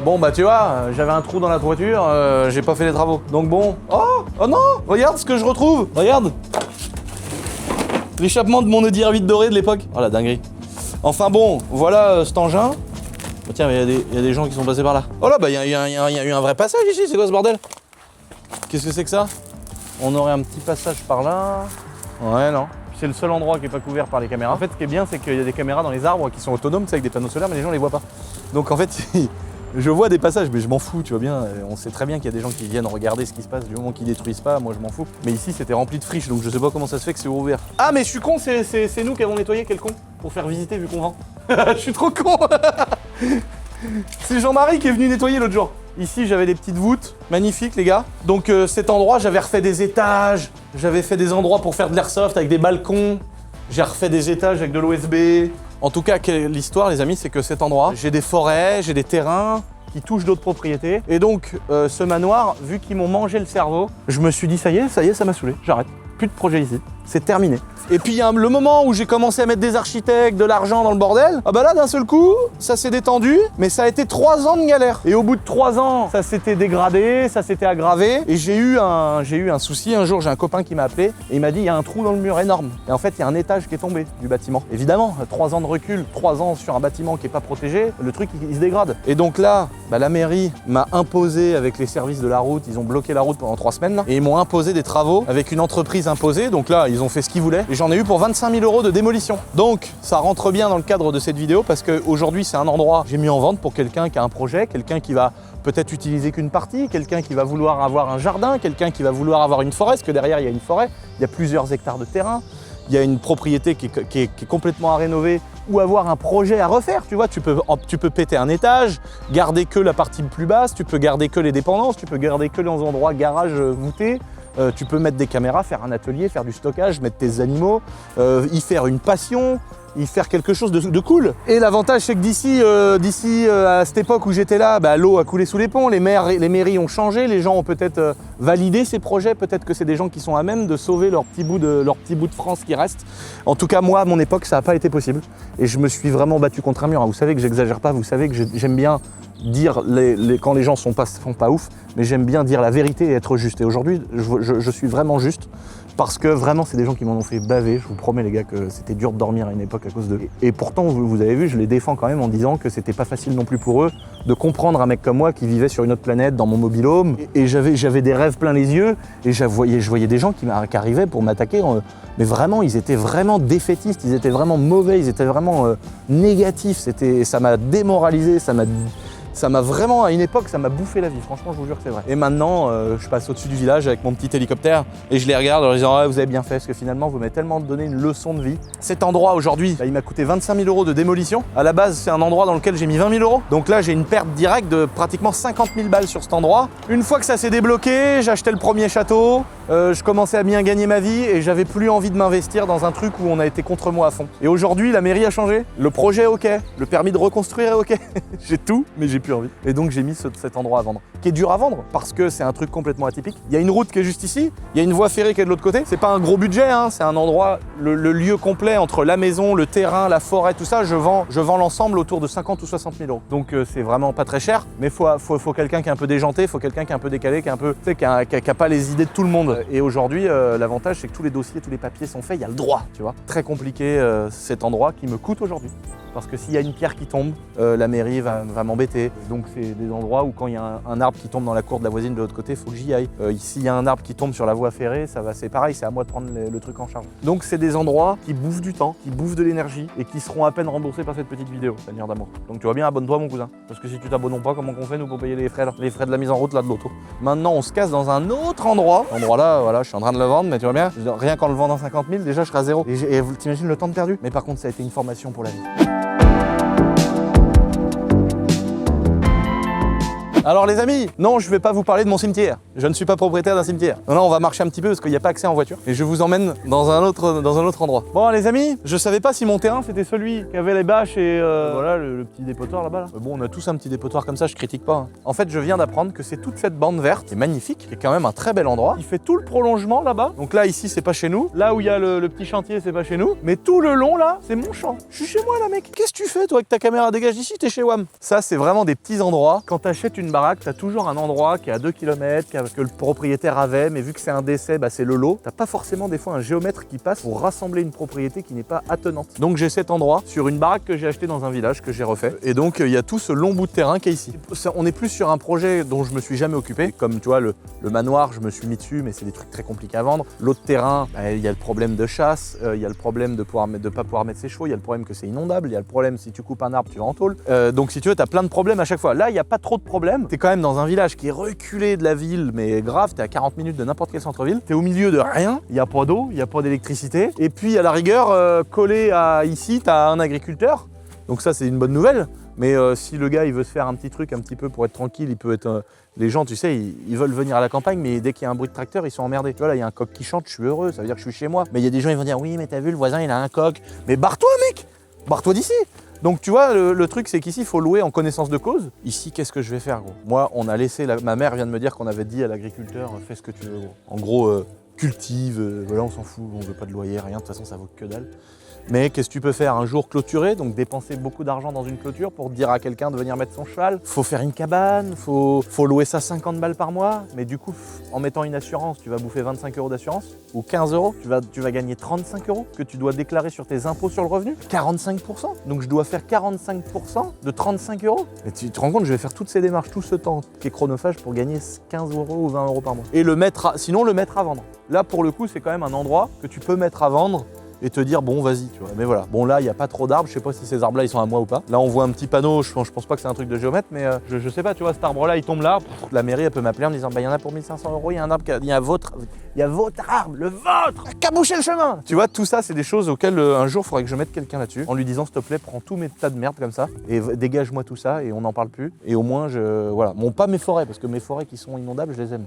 bon bah tu vois, j'avais un trou dans la toiture, j'ai pas fait les travaux. Donc bon, oh non, regarde ce que je retrouve, regarde. L'échappement de mon Audi R8 doré de l'époque. Oh la dinguerie. Enfin bon, voilà cet engin. Oh, tiens, mais il y a des gens qui sont passés par là. Oh là, bah il y a eu un vrai passage ici, c'est quoi ce bordel? Qu'est-ce que c'est que ça? On aurait un petit passage par là. Ouais, non. C'est le seul endroit qui n'est pas couvert par les caméras. En fait, ce qui est bien, c'est qu'il y a des caméras dans les arbres qui sont autonomes, avec des panneaux solaires, mais les gens ne les voient pas. Donc en fait, je vois des passages, mais je m'en fous, tu vois bien. On sait très bien qu'il y a des gens qui viennent regarder ce qui se passe du moment qu'ils détruisent pas, moi je m'en fous. Mais ici, c'était rempli de friches, donc je sais pas comment ça se fait que c'est ouvert. Ah, mais je suis con, c'est nous qui avons nettoyé, quel con, pour faire visiter vu qu'on vend. Je suis trop con. C'est Jean-Marie qui est venu nettoyer l'autre jour. Ici, j'avais des petites voûtes, magnifiques les gars. Donc cet endroit, j'avais refait des étages, j'avais fait des endroits pour faire de l'airsoft avec des balcons, j'ai refait des étages avec de l'OSB. En tout cas, l'histoire les amis, c'est que cet endroit, j'ai des forêts, j'ai des terrains qui touchent d'autres propriétés. Et donc, ce manoir, vu qu'ils m'ont mangé le cerveau, je me suis dit ça y est, ça m'a saoulé, j'arrête. Plus de projet ici, c'est terminé. Et puis il y a le moment où j'ai commencé à mettre des architectes, de l'argent dans le bordel, ah bah là d'un seul coup, ça s'est détendu, mais ça a été 3 ans de galère. Et au bout de 3 ans, ça s'était dégradé, ça s'était aggravé, et j'ai eu un souci. Un jour, j'ai un copain qui m'a appelé, et il m'a dit, il y a un trou dans le mur énorme. Et en fait, il y a un étage qui est tombé du bâtiment. Évidemment, 3 ans de recul, 3 ans sur un bâtiment qui n'est pas protégé, le truc, il se dégrade. Et donc là, bah, la mairie m'a imposé avec les services de la route, ils ont bloqué la route pendant 3 semaines, là, et ils m'ont imposé des travaux avec une entreprise imposée. Donc là, ils ont fait ce qu'ils voulaient. Et j'en ai eu pour 25 000 € de démolition. Donc, ça rentre bien dans le cadre de cette vidéo parce qu'aujourd'hui, c'est un endroit que j'ai mis en vente pour quelqu'un qui a un projet, quelqu'un qui va peut-être utiliser qu'une partie, quelqu'un qui va vouloir avoir un jardin, quelqu'un qui va vouloir avoir une forêt, parce que derrière, il y a une forêt, il y a plusieurs hectares de terrain, il y a une propriété qui est complètement à rénover ou avoir un projet à refaire, tu vois, tu peux péter un étage, garder que la partie plus basse, tu peux garder que les dépendances, tu peux garder que les endroits garage voûtés. Tu peux mettre des caméras, faire un atelier, faire du stockage, mettre tes animaux, y faire une passion, y faire quelque chose de cool. Et l'avantage, c'est que d'ici à cette époque où j'étais là, bah, l'eau a coulé sous les ponts, les mairies ont changé, les gens ont peut-être validé ces projets, peut-être que c'est des gens qui sont à même de sauver leur petit bout de France qui reste. En tout cas, moi, à mon époque, ça n'a pas été possible. Et je me suis vraiment battu contre un mur. Vous savez que j'exagère pas, vous savez que j'aime bien dire quand les gens font pas ouf, mais j'aime bien dire la vérité et être juste. Et aujourd'hui, je suis vraiment juste parce que vraiment, c'est des gens qui m'en ont fait baver. Je vous promets, les gars, que c'était dur de dormir à une époque à cause d'eux. Et pourtant, vous avez vu, je les défends quand même en disant que c'était pas facile non plus pour eux de comprendre un mec comme moi qui vivait sur une autre planète dans mon mobil-home. Et j'avais des rêves plein les yeux et je voyais des gens qui arrivaient pour m'attaquer. Mais vraiment, ils étaient vraiment défaitistes, ils étaient vraiment mauvais, ils étaient vraiment négatifs. Ça m'a démoralisé, ça m'a vraiment, à une époque, ça m'a bouffé la vie. Franchement, je vous jure que c'est vrai. Et maintenant, je passe au-dessus du village avec mon petit hélicoptère et je les regarde en leur disant ah, vous avez bien fait, parce que finalement, vous m'avez tellement donné une leçon de vie. Cet endroit, aujourd'hui, il m'a coûté 25 000 € de démolition. À la base, c'est un endroit dans lequel j'ai mis 20 000 €. Donc là, j'ai une perte directe de pratiquement 50 000 balles sur cet endroit. Une fois que ça s'est débloqué, j'ai acheté le premier château. Je commençais à bien gagner ma vie et j'avais plus envie de m'investir dans un truc où on a été contre moi à fond. Et aujourd'hui, la mairie a changé. Le projet est OK. Le permis de reconstruire est OK. J'ai tout, mais j'ai plus envie. Et donc j'ai mis cet endroit à vendre, qui est dur à vendre parce que c'est un truc complètement atypique. Il y a une route qui est juste ici, il y a une voie ferrée qui est de l'autre côté. C'est pas un gros budget, hein, c'est un endroit, le lieu complet entre la maison, le terrain, la forêt, tout ça, je vends l'ensemble autour de 50 ou 60 000 €. Donc c'est vraiment pas très cher, mais faut quelqu'un qui est un peu déjanté, faut quelqu'un qui est un peu décalé, qui est un peu, tu sais, qui a pas les idées de tout le monde. Et aujourd'hui, l'avantage c'est que tous les dossiers, tous les papiers sont faits, il y a le droit, tu vois. Très compliqué cet endroit qui me coûte aujourd'hui. Parce que s'il y a une pierre qui tombe, la mairie va m'embêter. Donc c'est des endroits où quand il y a un arbre qui tombe dans la cour de la voisine de l'autre côté, il faut que j'y aille. Ici, il y a un arbre qui tombe sur la voie ferrée, c'est pareil, c'est à moi de prendre le truc en charge. Donc c'est des endroits qui bouffent du temps, qui bouffent de l'énergie et qui seront à peine remboursés par cette petite vidéo, Seigneur d'amour. Donc tu vois bien, abonne-toi mon cousin. Parce que si tu t'abonnes pas, comment qu'on fait nous pour payer les frais de la mise en route là de l'auto. Maintenant on se casse dans un autre endroit. L'endroit là, voilà, je suis en train de le vendre, mais tu vois bien, rien qu'en le vendant 50 000, déjà je serai à zéro. Et t'imagines le temps de perdu. Mais par contre ça a été une formation pour la vie. Alors les amis, non, je vais pas vous parler de mon cimetière. Je ne suis pas propriétaire d'un cimetière. Non, on va marcher un petit peu parce qu'il n'y a pas accès en voiture. Et je vous emmène dans un autre endroit. Bon les amis, je savais pas si mon terrain c'était celui qui avait les bâches et voilà le petit dépotoir là-bas. Là. Bon, on a tous un petit dépotoir comme ça, je critique pas. Hein. En fait, je viens d'apprendre que c'est toute cette bande verte qui est magnifique, qui est quand même un très bel endroit. Il fait tout le prolongement là-bas. Donc là, ici, c'est pas chez nous. Là où il y a le petit chantier, c'est pas chez nous. Mais tout le long là, c'est mon champ. Je suis chez moi là, mec. Qu'est-ce que tu fais toi avec ta caméra? Dégage d'ici, t'es chez WAM. Ça, c'est vraiment des petits endroits. Quand t'achètes une baraque, t'as toujours un endroit qui est à 2 km, que le propriétaire avait, mais vu que c'est un décès, bah c'est le lot. T'as pas forcément des fois un géomètre qui passe pour rassembler une propriété qui n'est pas attenante. Donc j'ai cet endroit sur une baraque que j'ai acheté dans un village que j'ai refait. Et donc il y a tout ce long bout de terrain qui est ici. On est plus sur un projet dont je me suis jamais occupé. Comme tu vois, le manoir, je me suis mis dessus, mais c'est des trucs très compliqués à vendre. L'autre terrain, il y a le problème de chasse, il y a le problème de pas pouvoir mettre ses chevaux, il y a le problème que c'est inondable, il y a le problème si tu coupes un arbre, tu vas en tôle. Donc si tu veux, t'as plein de problèmes à chaque fois. Là, il n'y a pas trop de problèmes. T'es quand même dans un village qui est reculé de la ville, mais grave, t'es à 40 minutes de n'importe quel centre-ville. T'es au milieu de rien, il n'y a pas d'eau, il n'y a pas d'électricité. Et puis à la rigueur, collé à ici, t'as un agriculteur. Donc ça, c'est une bonne nouvelle. Mais si le gars, il veut se faire un petit truc un petit peu pour être tranquille, il peut être... les gens, tu sais, ils veulent venir à la campagne, mais dès qu'il y a un bruit de tracteur, ils sont emmerdés. Tu vois, là, il y a un coq qui chante, je suis heureux, ça veut dire que je suis chez moi. Mais il y a des gens, ils vont dire, oui, mais t'as vu, le voisin, il a un coq. Mais barre-toi, mec! Barre-toi d'ici! Donc tu vois, le truc c'est qu'ici il faut louer en connaissance de cause. Ici, qu'est-ce que je vais faire, gros? Moi, on a laissé, ma mère vient de me dire qu'on avait dit à l'agriculteur, fais ce que tu veux, gros. En gros, cultive, voilà, on s'en fout, on veut pas de loyer, rien, de toute façon ça vaut que dalle. Mais qu'est-ce que tu peux faire? Un jour clôturer, donc dépenser beaucoup d'argent dans une clôture pour dire à quelqu'un de venir mettre son cheval. Faut faire une cabane, faut louer ça 50 balles par mois. Mais du coup, en mettant une assurance, tu vas bouffer 25 € d'assurance ou 15 €. Tu vas gagner 35 € que tu dois déclarer sur tes impôts sur le revenu. 45%. Donc je dois faire 45% de 35 €. Et tu te rends compte, je vais faire toutes ces démarches, tout ce temps qui est chronophage pour gagner 15 € ou 20 € par mois. Et sinon le mettre à vendre. Là, pour le coup, c'est quand même un endroit que tu peux mettre à vendre et te dire bon vas-y, tu vois. Mais voilà, bon là il n'y a pas trop d'arbres, je sais pas si ces arbres là ils sont à moi ou pas. Là on voit un petit panneau, je pense pas que c'est un truc de géomètre, mais je sais pas, tu vois, cet arbre là il tombe là, la mairie elle peut m'appeler en me disant bah il y en a pour 1500 €, il y a un arbre, il y a votre arbre, le vôtre, qui a bouché le chemin. Tu vois, tout ça c'est des choses auxquelles un jour il faudrait que je mette quelqu'un là-dessus, en lui disant s'il te plaît prends tous mes tas de merde comme ça et dégage-moi tout ça et on n'en parle plus. Et au moins voilà, bon pas mes forêts, parce que mes forêts qui sont inondables je les aime.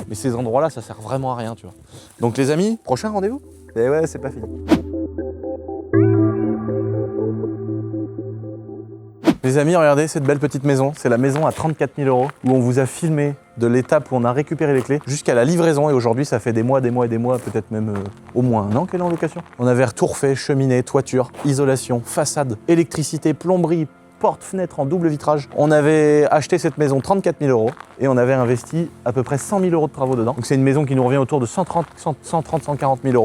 Mais ces endroits là ça sert vraiment à rien, tu vois. Donc les amis, prochain rendez-vous. Et ouais, c'est pas fini. Les amis, regardez cette belle petite maison. C'est la maison à 34 000 € où on vous a filmé de l'étape où on a récupéré les clés jusqu'à la livraison. Et aujourd'hui, ça fait des mois, peut-être même au moins un an qu'elle est en location. On avait tout refait, cheminée, toiture, isolation, façade, électricité, plomberie, porte, fenêtre en double vitrage. On avait acheté cette maison 34 000 € et on avait investi à peu près 100 000 € de travaux dedans. Donc c'est une maison qui nous revient autour de 140 000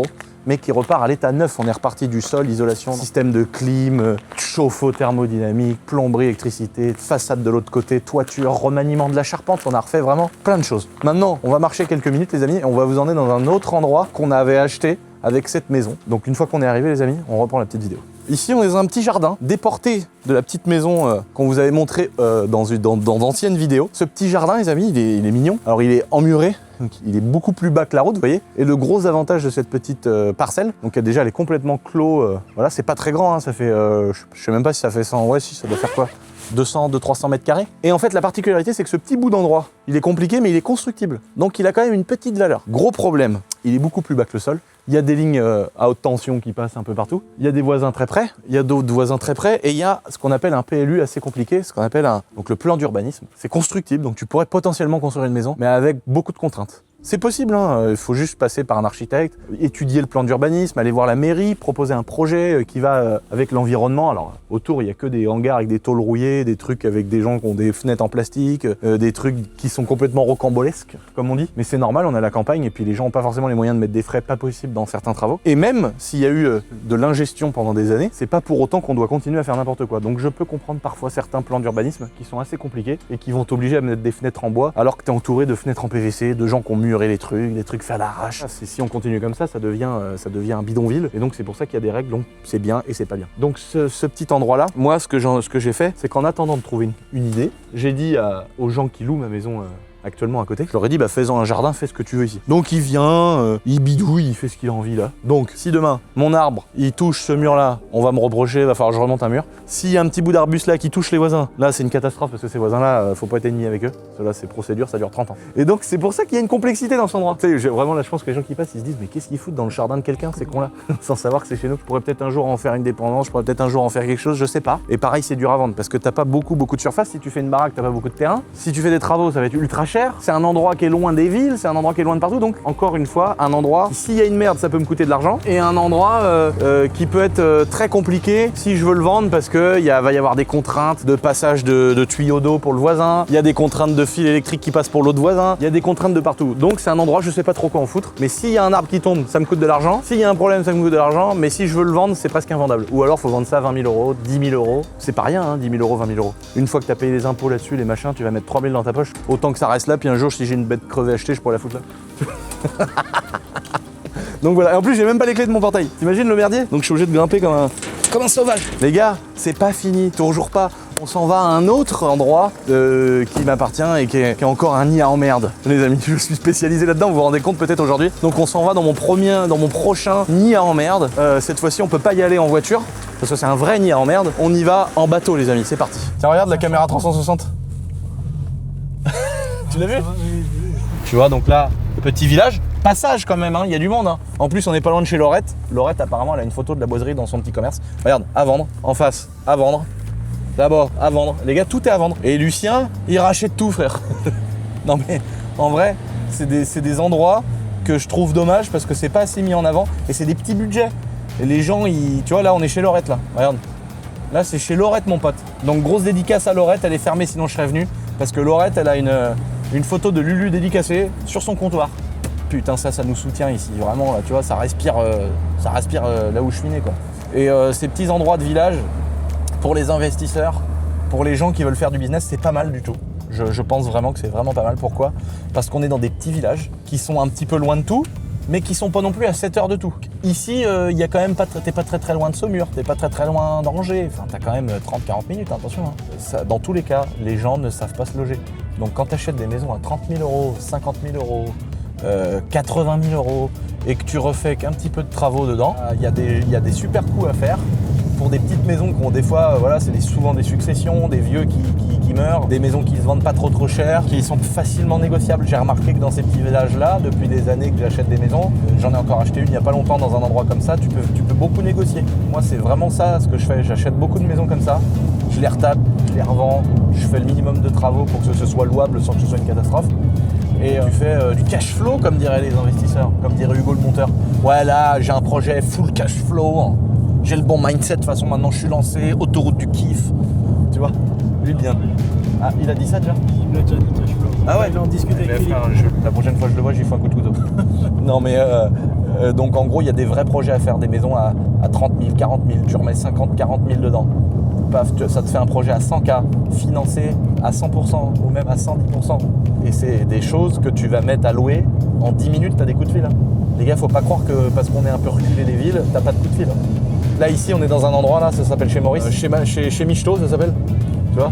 €. Mais qui repart à l'état neuf. On est reparti du sol, isolation, système de clim, chauffe-eau thermodynamique, plomberie, électricité, façade de l'autre côté, toiture, remaniement de la charpente. On a refait vraiment plein de choses. Maintenant, on va marcher quelques minutes, les amis, et on va vous emmener dans un autre endroit qu'on avait acheté avec cette maison. Donc une fois qu'on est arrivé, les amis, on reprend la petite vidéo. Ici, on est dans un petit jardin déporté de la petite maison qu'on vous avait montré dans d'anciennes vidéos. Ce petit jardin, les amis, il est mignon. Alors, il est emmuré. Donc, il est beaucoup plus bas que la route, vous voyez. Et le gros avantage de cette petite parcelle, donc déjà, elle est complètement clos. Voilà, c'est pas très grand, hein, ça fait, je sais même pas si ça fait 100, ouais, si, ça doit faire quoi 200-300 mètres carrés. Et en fait, la particularité, c'est que ce petit bout d'endroit, il est compliqué, mais il est constructible. Donc, il a quand même une petite valeur. Gros problème, il est beaucoup plus bas que le sol. Il y a des lignes à haute tension qui passent un peu partout. Il y a des voisins très près, il y a d'autres voisins très près, et il y a ce qu'on appelle un PLU assez compliqué, ce qu'on appelle donc le plan d'urbanisme. C'est constructible, donc tu pourrais potentiellement construire une maison, mais avec beaucoup de contraintes. C'est possible, hein. Il faut juste passer par un architecte, étudier le plan d'urbanisme, aller voir la mairie, proposer un projet qui va avec l'environnement. Alors autour, il n'y a que des hangars avec des tôles rouillées, des trucs avec des gens qui ont des fenêtres en plastique, des trucs qui sont complètement rocambolesques, comme on dit. Mais c'est normal, on est à la campagne et puis les gens n'ont pas forcément les moyens de mettre des frais pas possibles dans certains travaux. Et même s'il y a eu de l'ingestion pendant des années, c'est pas pour autant qu'on doit continuer à faire n'importe quoi. Donc je peux comprendre parfois certains plans d'urbanisme qui sont assez compliqués et qui vont t'obliger à mettre des fenêtres en bois alors que tu es entouré de fenêtres en PVC, de gens qui ont muré les trucs, des trucs faits à l'arrache. Si on continue comme ça devient un bidonville. Et donc c'est pour ça qu'il y a des règles, donc c'est bien et c'est pas bien. Donc ce petit endroit-là, moi ce que j'ai fait, c'est qu'en attendant de trouver une idée, j'ai dit aux gens qui louent ma maison actuellement à côté, je leur ai dit fais-en un jardin, fais ce que tu veux ici. Donc il vient, il bidouille, il fait ce qu'il a envie là. Donc si demain mon arbre il touche ce mur là, on va me reprocher, va falloir que je remonte un mur. S'il y a un petit bout d'arbuste là qui touche les voisins, là c'est une catastrophe parce que ces voisins là, faut pas être ennemi avec eux. Là c'est procédure, ça dure 30 ans. Et donc c'est pour ça qu'il y a une complexité dans cet endroit. Tu sais, vraiment là je pense que les gens qui passent ils se disent mais qu'est-ce qu'ils foutent dans le jardin de quelqu'un ces cons là sans savoir que c'est chez nous. Je pourrais peut-être un jour en faire une dépendance, je pourrais peut-être un jour en faire quelque chose, je sais pas. Et pareil c'est dur à vendre parce que t'as pas beaucoup de surface. Si tu fais une baraque, t'as pas beaucoup de terrain. Si tu fais des travaux, ça va être ultra cher. C'est un endroit qui est loin des villes, c'est un endroit qui est loin de partout. Donc encore une fois, un endroit, s'il y a une merde, ça peut me coûter de l'argent. Et un endroit qui peut être très compliqué si je veux le vendre parce que va y avoir des contraintes de passage de tuyaux d'eau pour le voisin, il y a des contraintes de fils électriques qui passent pour l'autre voisin, il y a des contraintes de partout. Donc c'est un endroit, je sais pas trop quoi en foutre. Mais s'il y a un arbre qui tombe, ça me coûte de l'argent. S'il y a un problème, ça me coûte de l'argent. Mais si je veux le vendre, c'est presque invendable. Ou alors faut vendre ça à 20 000 euros, 10 000 euros. C'est pas rien, hein, 10 000 euros, 20 000 euros. Une fois que t'as payé les impôts là-dessus, les machins, tu vas mettre 3 000 dans ta poche. Autant que ça reste là, puis un jour, si j'ai une bête crevée achetée, je pourrais la foutre là. Donc voilà, et en plus j'ai même pas les clés de mon portail. T'imagines le merdier? Donc je suis obligé de grimper comme un sauvage. Les gars, c'est pas fini, toujours pas. On s'en va à un autre endroit qui m'appartient et qui est encore un nid à emmerde. Les amis, je suis spécialisé là-dedans, vous vous rendez compte peut-être aujourd'hui. Donc on s'en va dans mon prochain nid à emmerde. Cette fois-ci on peut pas y aller en voiture, parce que c'est un vrai nid à emmerde. On y va en bateau les amis, c'est parti. Tiens regarde la caméra 360. Tu l'as vu? Tu vois donc là, petit village, passage quand même, hein, il y a du monde. Hein. En plus on n'est pas loin de chez Laurette. Laurette apparemment elle a une photo de la boiserie dans son petit commerce. Regarde, à vendre, en face, à vendre. D'abord, à vendre. Les gars, tout est à vendre. Et Lucien, il rachète tout, frère. Non mais, en vrai, c'est des endroits que je trouve dommage parce que c'est pas assez mis en avant. Et c'est des petits budgets. Et les gens, tu vois, là, on est chez Laurette, là. Regarde. Là, c'est chez Laurette, mon pote. Donc, grosse dédicace à Laurette. Elle est fermée, sinon je serais venu. Parce que Laurette, elle a une photo de Lulu dédicacée sur son comptoir. Putain, ça nous soutient ici. Vraiment, là, tu vois, ça respire là où je suis né, quoi. Et ces petits endroits de village, pour les investisseurs, pour les gens qui veulent faire du business, c'est pas mal du tout. Je pense vraiment que c'est vraiment pas mal. Pourquoi? Parce qu'on est dans des petits villages qui sont un petit peu loin de tout, mais qui sont pas non plus à 7 heures de tout. Ici, il y a quand même t'es pas très loin de Saumur, t'es pas très loin d'Angers. Enfin, t'as quand même 30-40 minutes, attention. Hein. Ça, dans tous les cas, les gens ne savent pas se loger. Donc quand t'achètes des maisons à 30 000 euros, 50 000 euros, 80 000 euros, et que tu refais qu'un petit peu de travaux dedans, il y a des super coups à faire. Pour des petites maisons qui ont des fois, voilà, c'est souvent des successions, des vieux qui meurent, des maisons qui se vendent pas trop cher, qui sont facilement négociables. J'ai remarqué que dans ces petits villages-là, depuis des années que j'achète des maisons, j'en ai encore acheté une il y a pas longtemps dans un endroit comme ça, tu peux beaucoup négocier. Moi, c'est vraiment ça ce que je fais. J'achète beaucoup de maisons comme ça, je les retape, je les revends, je fais le minimum de travaux pour que ce soit louable sans que ce soit une catastrophe. Et tu fais du cash flow, comme diraient les investisseurs, comme dirait Hugo le monteur. Ouais, là, j'ai un projet full cash flow. J'ai le bon mindset, de toute façon maintenant je suis lancé, autoroute du kiff, tu vois, lui bien. Ah, il a dit ça déjà? Il l'a déjà dit, cash flow. Ah ouais? Il en discute avec Philippe. La prochaine fois que je le vois, j'y fais un coup de couteau. Non mais, donc en gros, il y a des vrais projets à faire, des maisons à 30 000, 40 000, tu remets 50, 40 000 dedans. Paf, ça te fait un projet à 100K, financé à 100% ou même à 110%. Et c'est des choses que tu vas mettre à louer, en 10 minutes, t'as des coups de fil. Hein. Les gars, faut pas croire que parce qu'on est un peu reculé des villes, t'as pas de coups de fil. Hein. Là ici on est dans un endroit là, ça s'appelle chez Maurice, chez Michto ça s'appelle, tu vois,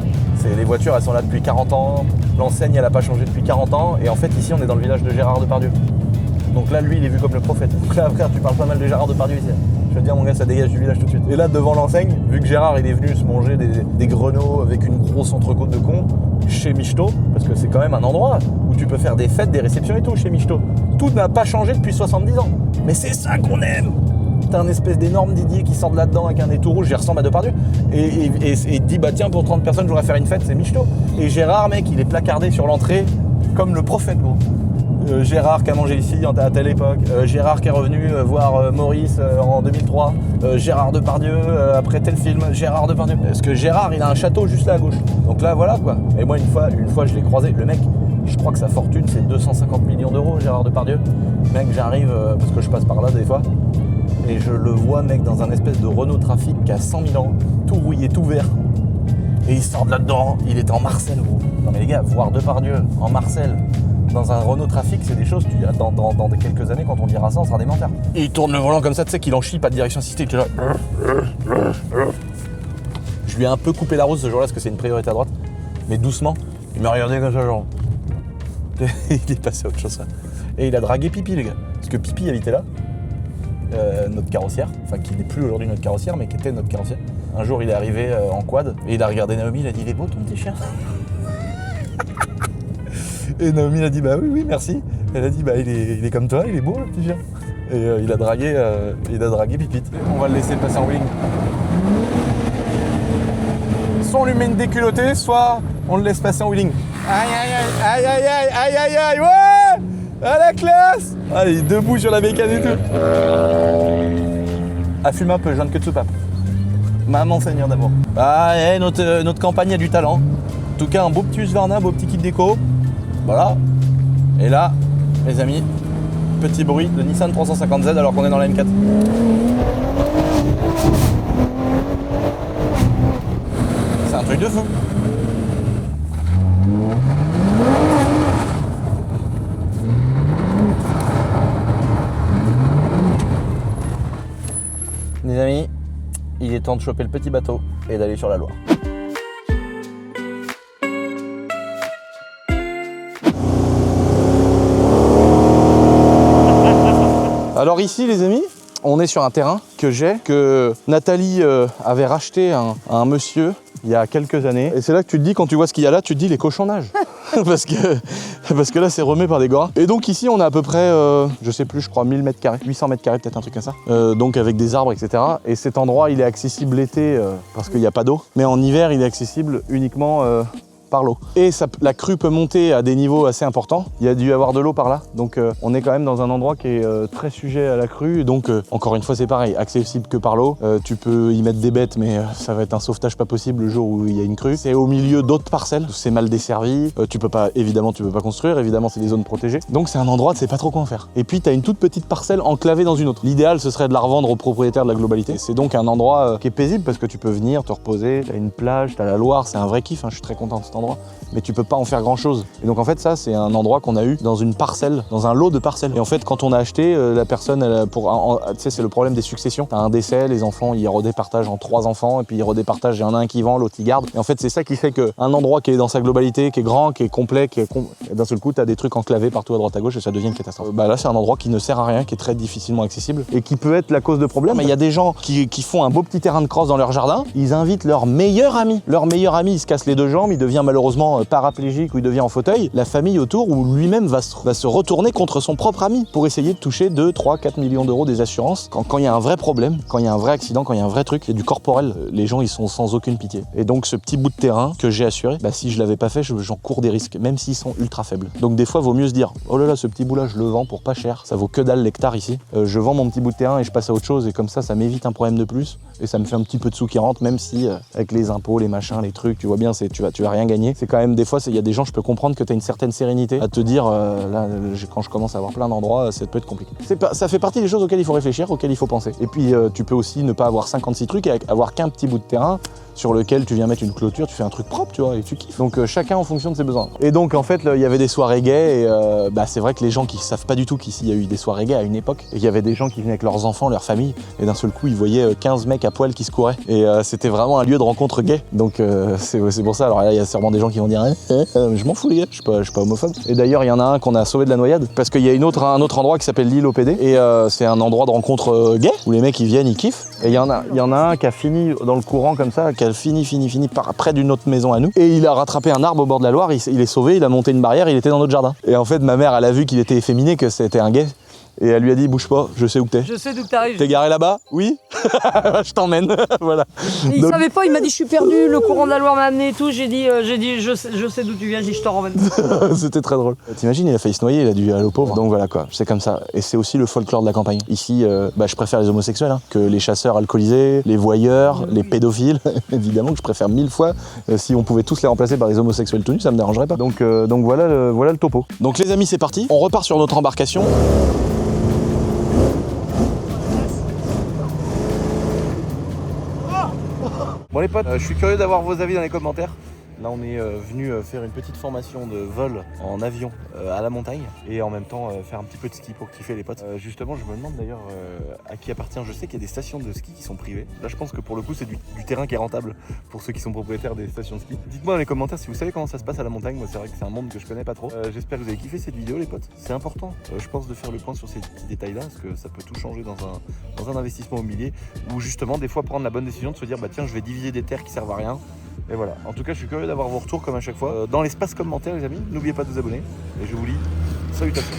les voitures elles sont là depuis 40 ans, l'enseigne elle a pas changé depuis 40 ans et en fait ici on est dans le village de Gérard Depardieu. Donc là lui il est vu comme le prophète. Donc là frère tu parles pas mal de Gérard Depardieu ici. Je veux dire mon gars ça dégage du village tout de suite. Et là devant l'enseigne, vu que Gérard il est venu se manger des grenaux avec une grosse entrecôte de con chez Michto, parce que c'est quand même un endroit où tu peux faire des fêtes, des réceptions et tout chez Michto. Tout n'a pas changé depuis 70 ans. Mais c'est ça qu'on aime. T'as un espèce d'énorme Didier qui sort de là-dedans avec un nez tout rouge, j'y ressemble à Depardieu. Et il dit bah tiens pour 30 personnes je voudrais faire une fête, c'est Michto. Et Gérard mec il est placardé sur l'entrée comme le prophète gros. Gérard qui a mangé ici à telle époque, Gérard qui est revenu voir Maurice en 2003, Gérard Depardieu après tel film, Gérard Depardieu. Parce que Gérard, il a un château juste là à gauche. Donc là, voilà quoi. Et moi, une fois, je l'ai croisé. Le mec, je crois que sa fortune, c'est 250 millions d'euros, Gérard Depardieu. Mec, j'arrive, parce que je passe par là des fois, et je le vois, mec, dans un espèce de Renault Trafic qui a 100 000 ans, tout rouillé, tout vert. Et il sort de là-dedans, il était en Marcel, gros. Non mais les gars, voir Depardieu en Marcel, dans un Renault Trafic, c'est des choses, dans quelques années, quand on dira ça, on sera démentaire. Et il tourne le volant comme ça, tu sais qu'il en chie, pas de direction assistée, il est là. Je lui ai un peu coupé la route ce jour-là, parce que c'est une priorité à droite, mais doucement. Il m'a regardé comme ça, genre. Il est passé à autre chose, ça. Et il a dragué Pipi, les gars. Parce que Pipi habitait là, notre carrossière, enfin qui n'est plus aujourd'hui notre carrossière, mais qui était notre carrossière. Un jour, il est arrivé en quad, et il a regardé Naomi, il a dit « Il est beau ton petit chien ?» Et Naomi a dit « Bah oui, merci. » Elle a dit « Bah il est comme toi, il est beau le petit chien. » Et il a dragué Pipite. On va le laisser passer en wheeling. Soit on lui met une déculottée, soit on le laisse passer en wheeling. Aïe aïe aïe aïe aïe aïe aïe aïe, ouais, à la classe. Ah, il est debout sur la bécane et tout. Ah, fume un peu, je viens de que de soupape. Maman Seigneur d'amour. Ah, notre campagne a du talent. En tout cas, un beau petit Husqvarna, beau petit kit déco. Voilà. Et là, les amis, petit bruit de Nissan 350Z alors qu'on est dans la M4. C'est un truc de fou. Les amis, il est temps de choper le petit bateau et d'aller sur la Loire. Alors ici les amis, on est sur un terrain que Nathalie avait racheté à un monsieur il y a quelques années. Et c'est là que tu te dis, quand tu vois ce qu'il y a là, tu te dis les cochons nagent. parce que là c'est remué par des goras. Et donc ici on a à peu près, je sais plus, je crois 1000 mètres carrés, 800 mètres carrés peut-être, un truc comme ça. Donc avec des arbres, etc. Et cet endroit il est accessible l'été parce qu'il n'y a pas d'eau. Mais en hiver il est accessible uniquement par l'eau. Et la crue peut monter à des niveaux assez importants. Il y a dû y avoir de l'eau par là. Donc on est quand même dans un endroit qui est très sujet à la crue. Donc encore une fois c'est pareil, accessible que par l'eau. Tu peux y mettre des bêtes mais ça va être un sauvetage pas possible le jour où il y a une crue. C'est au milieu d'autres parcelles, c'est mal desservi. Évidemment tu peux pas construire, évidemment c'est des zones protégées. Donc c'est un endroit tu sais pas trop quoi en faire. Et puis tu as une toute petite parcelle enclavée dans une autre. L'idéal ce serait de la revendre aux propriétaires de la globalité. C'est donc un endroit qui est paisible parce que tu peux venir te reposer, tu as une plage, tu as la Loire, c'est un vrai kiff, hein. Je suis très content de cet endroit. Mais tu peux pas en faire grand chose. Et donc en fait ça c'est un endroit qu'on a eu dans une parcelle, dans un lot de parcelles. Et en fait quand on a acheté, la personne, tu sais c'est le problème des successions. T'as un décès, les enfants ils redépartagent en 3 enfants et puis ils redépartagent, il y en a un qui vend, l'autre il garde. Et en fait c'est ça qui fait qu'un endroit qui est dans sa globalité, qui est grand, qui est complet, et d'un seul coup t'as des trucs enclavés partout à droite à gauche et ça devient une catastrophe. Bah là c'est un endroit qui ne sert à rien, qui est très difficilement accessible et qui peut être la cause de problèmes. Il y a des gens qui font un beau petit terrain de crosse dans leur jardin, ils invitent leur meilleur ami. Leur meilleur ami il se casse les 2 jambes, il devient malheureusement paraplégique ou il devient en fauteuil, la famille autour ou lui-même va se retourner contre son propre ami pour essayer de toucher 2, 3, 4 millions d'euros des assurances. Quand il y a un vrai problème, quand il y a un vrai accident, quand il y a un vrai truc, il y a du corporel, les gens ils sont sans aucune pitié. Et donc ce petit bout de terrain que j'ai assuré, bah, si je l'avais pas fait, j'en cours des risques, même s'ils sont ultra faibles. Donc des fois vaut mieux se dire, oh là là ce petit bout là je le vends pour pas cher, ça vaut que dalle l'hectare ici, je vends mon petit bout de terrain et je passe à autre chose et comme ça m'évite un problème de plus et ça me fait un petit peu de sous qui rentre, même si avec les impôts, les machins, les trucs, tu vois bien, tu vas rien gagner. C'est quand même des fois, il y a des gens, je peux comprendre que tu as une certaine sérénité à te dire, là, quand je commence à avoir plein d'endroits, ça peut être compliqué. Ça fait partie des choses auxquelles il faut réfléchir, auxquelles il faut penser. Et puis, tu peux aussi ne pas avoir 56 trucs et avoir qu'un petit bout de terrain sur lequel tu viens mettre une clôture, tu fais un truc propre, tu vois, et tu kiffes. Donc, chacun en fonction de ses besoins. Et donc, en fait, il y avait des soirées gays et c'est vrai que les gens qui savent pas du tout qu'ici, il y a eu des soirées gays à une époque et qu'il y avait des gens qui venaient avec leurs enfants, leur famille, et d'un seul coup, ils voyaient 15 mecs à poil qui se couraient. Et c'était vraiment un lieu de rencontre gay. Donc, c'est pour ça. Alors là, il y a sûrement des gens qui vont dire je m'en fous les gars, je suis pas homophobe. Et d'ailleurs il y en a un qu'on a sauvé de la noyade parce qu'il y a un autre endroit qui s'appelle l'île au PD et c'est un endroit de rencontre gay où les mecs ils viennent, ils kiffent. Et il y en a un qui a fini dans le courant comme ça, qui a fini près d'une autre maison à nous et il a rattrapé un arbre au bord de la Loire, il est sauvé, il a monté une barrière, il était dans notre jardin. Et en fait ma mère elle a vu qu'il était efféminé, que c'était un gay. Et elle lui a dit bouge pas, je sais où t'es. Je sais d'où t'arrives. T'es garé là-bas? Oui. Je t'emmène. Voilà. Il Donc- savait pas, il m'a dit je suis perdu, le courant de la Loire m'a amené et tout. J'ai dit je sais d'où tu viens, j'ai dit je t'en ramène. C'était très drôle. T'imagines, il a failli se noyer, il a dû aller au pauvre. Donc voilà quoi, c'est comme ça. Et c'est aussi le folklore de la campagne. Ici, je préfère les homosexuels que les chasseurs alcoolisés, les voyeurs, les pédophiles. Évidemment que je préfère 1000 fois. Si on pouvait tous les remplacer par des homosexuels tout nus, ça me dérangerait pas. Donc voilà le topo. Donc les amis, c'est parti. On repart sur notre embarcation. Bon les potes, je suis curieux d'avoir vos avis dans les commentaires. Là on est venu faire une petite formation de vol en avion à la montagne et en même temps faire un petit peu de ski pour kiffer les potes. Justement je me demande d'ailleurs à qui appartient, je sais qu'il y a des stations de ski qui sont privées. Là je pense que pour le coup c'est du terrain qui est rentable pour ceux qui sont propriétaires des stations de ski. Dites-moi dans les commentaires si vous savez comment ça se passe à la montagne, moi c'est vrai que c'est un monde que je connais pas trop. J'espère que vous avez kiffé cette vidéo les potes, c'est important je pense de faire le point sur ces petits détails là parce que ça peut tout changer dans un investissement immobilier ou justement des fois prendre la bonne décision de se dire bah tiens je vais diviser des terres qui servent à rien. Et voilà, en tout cas je suis curieux d'avoir vos retours comme à chaque fois. Dans l'espace commentaire les amis, n'oubliez pas de vous abonner. Et je vous dis salutations.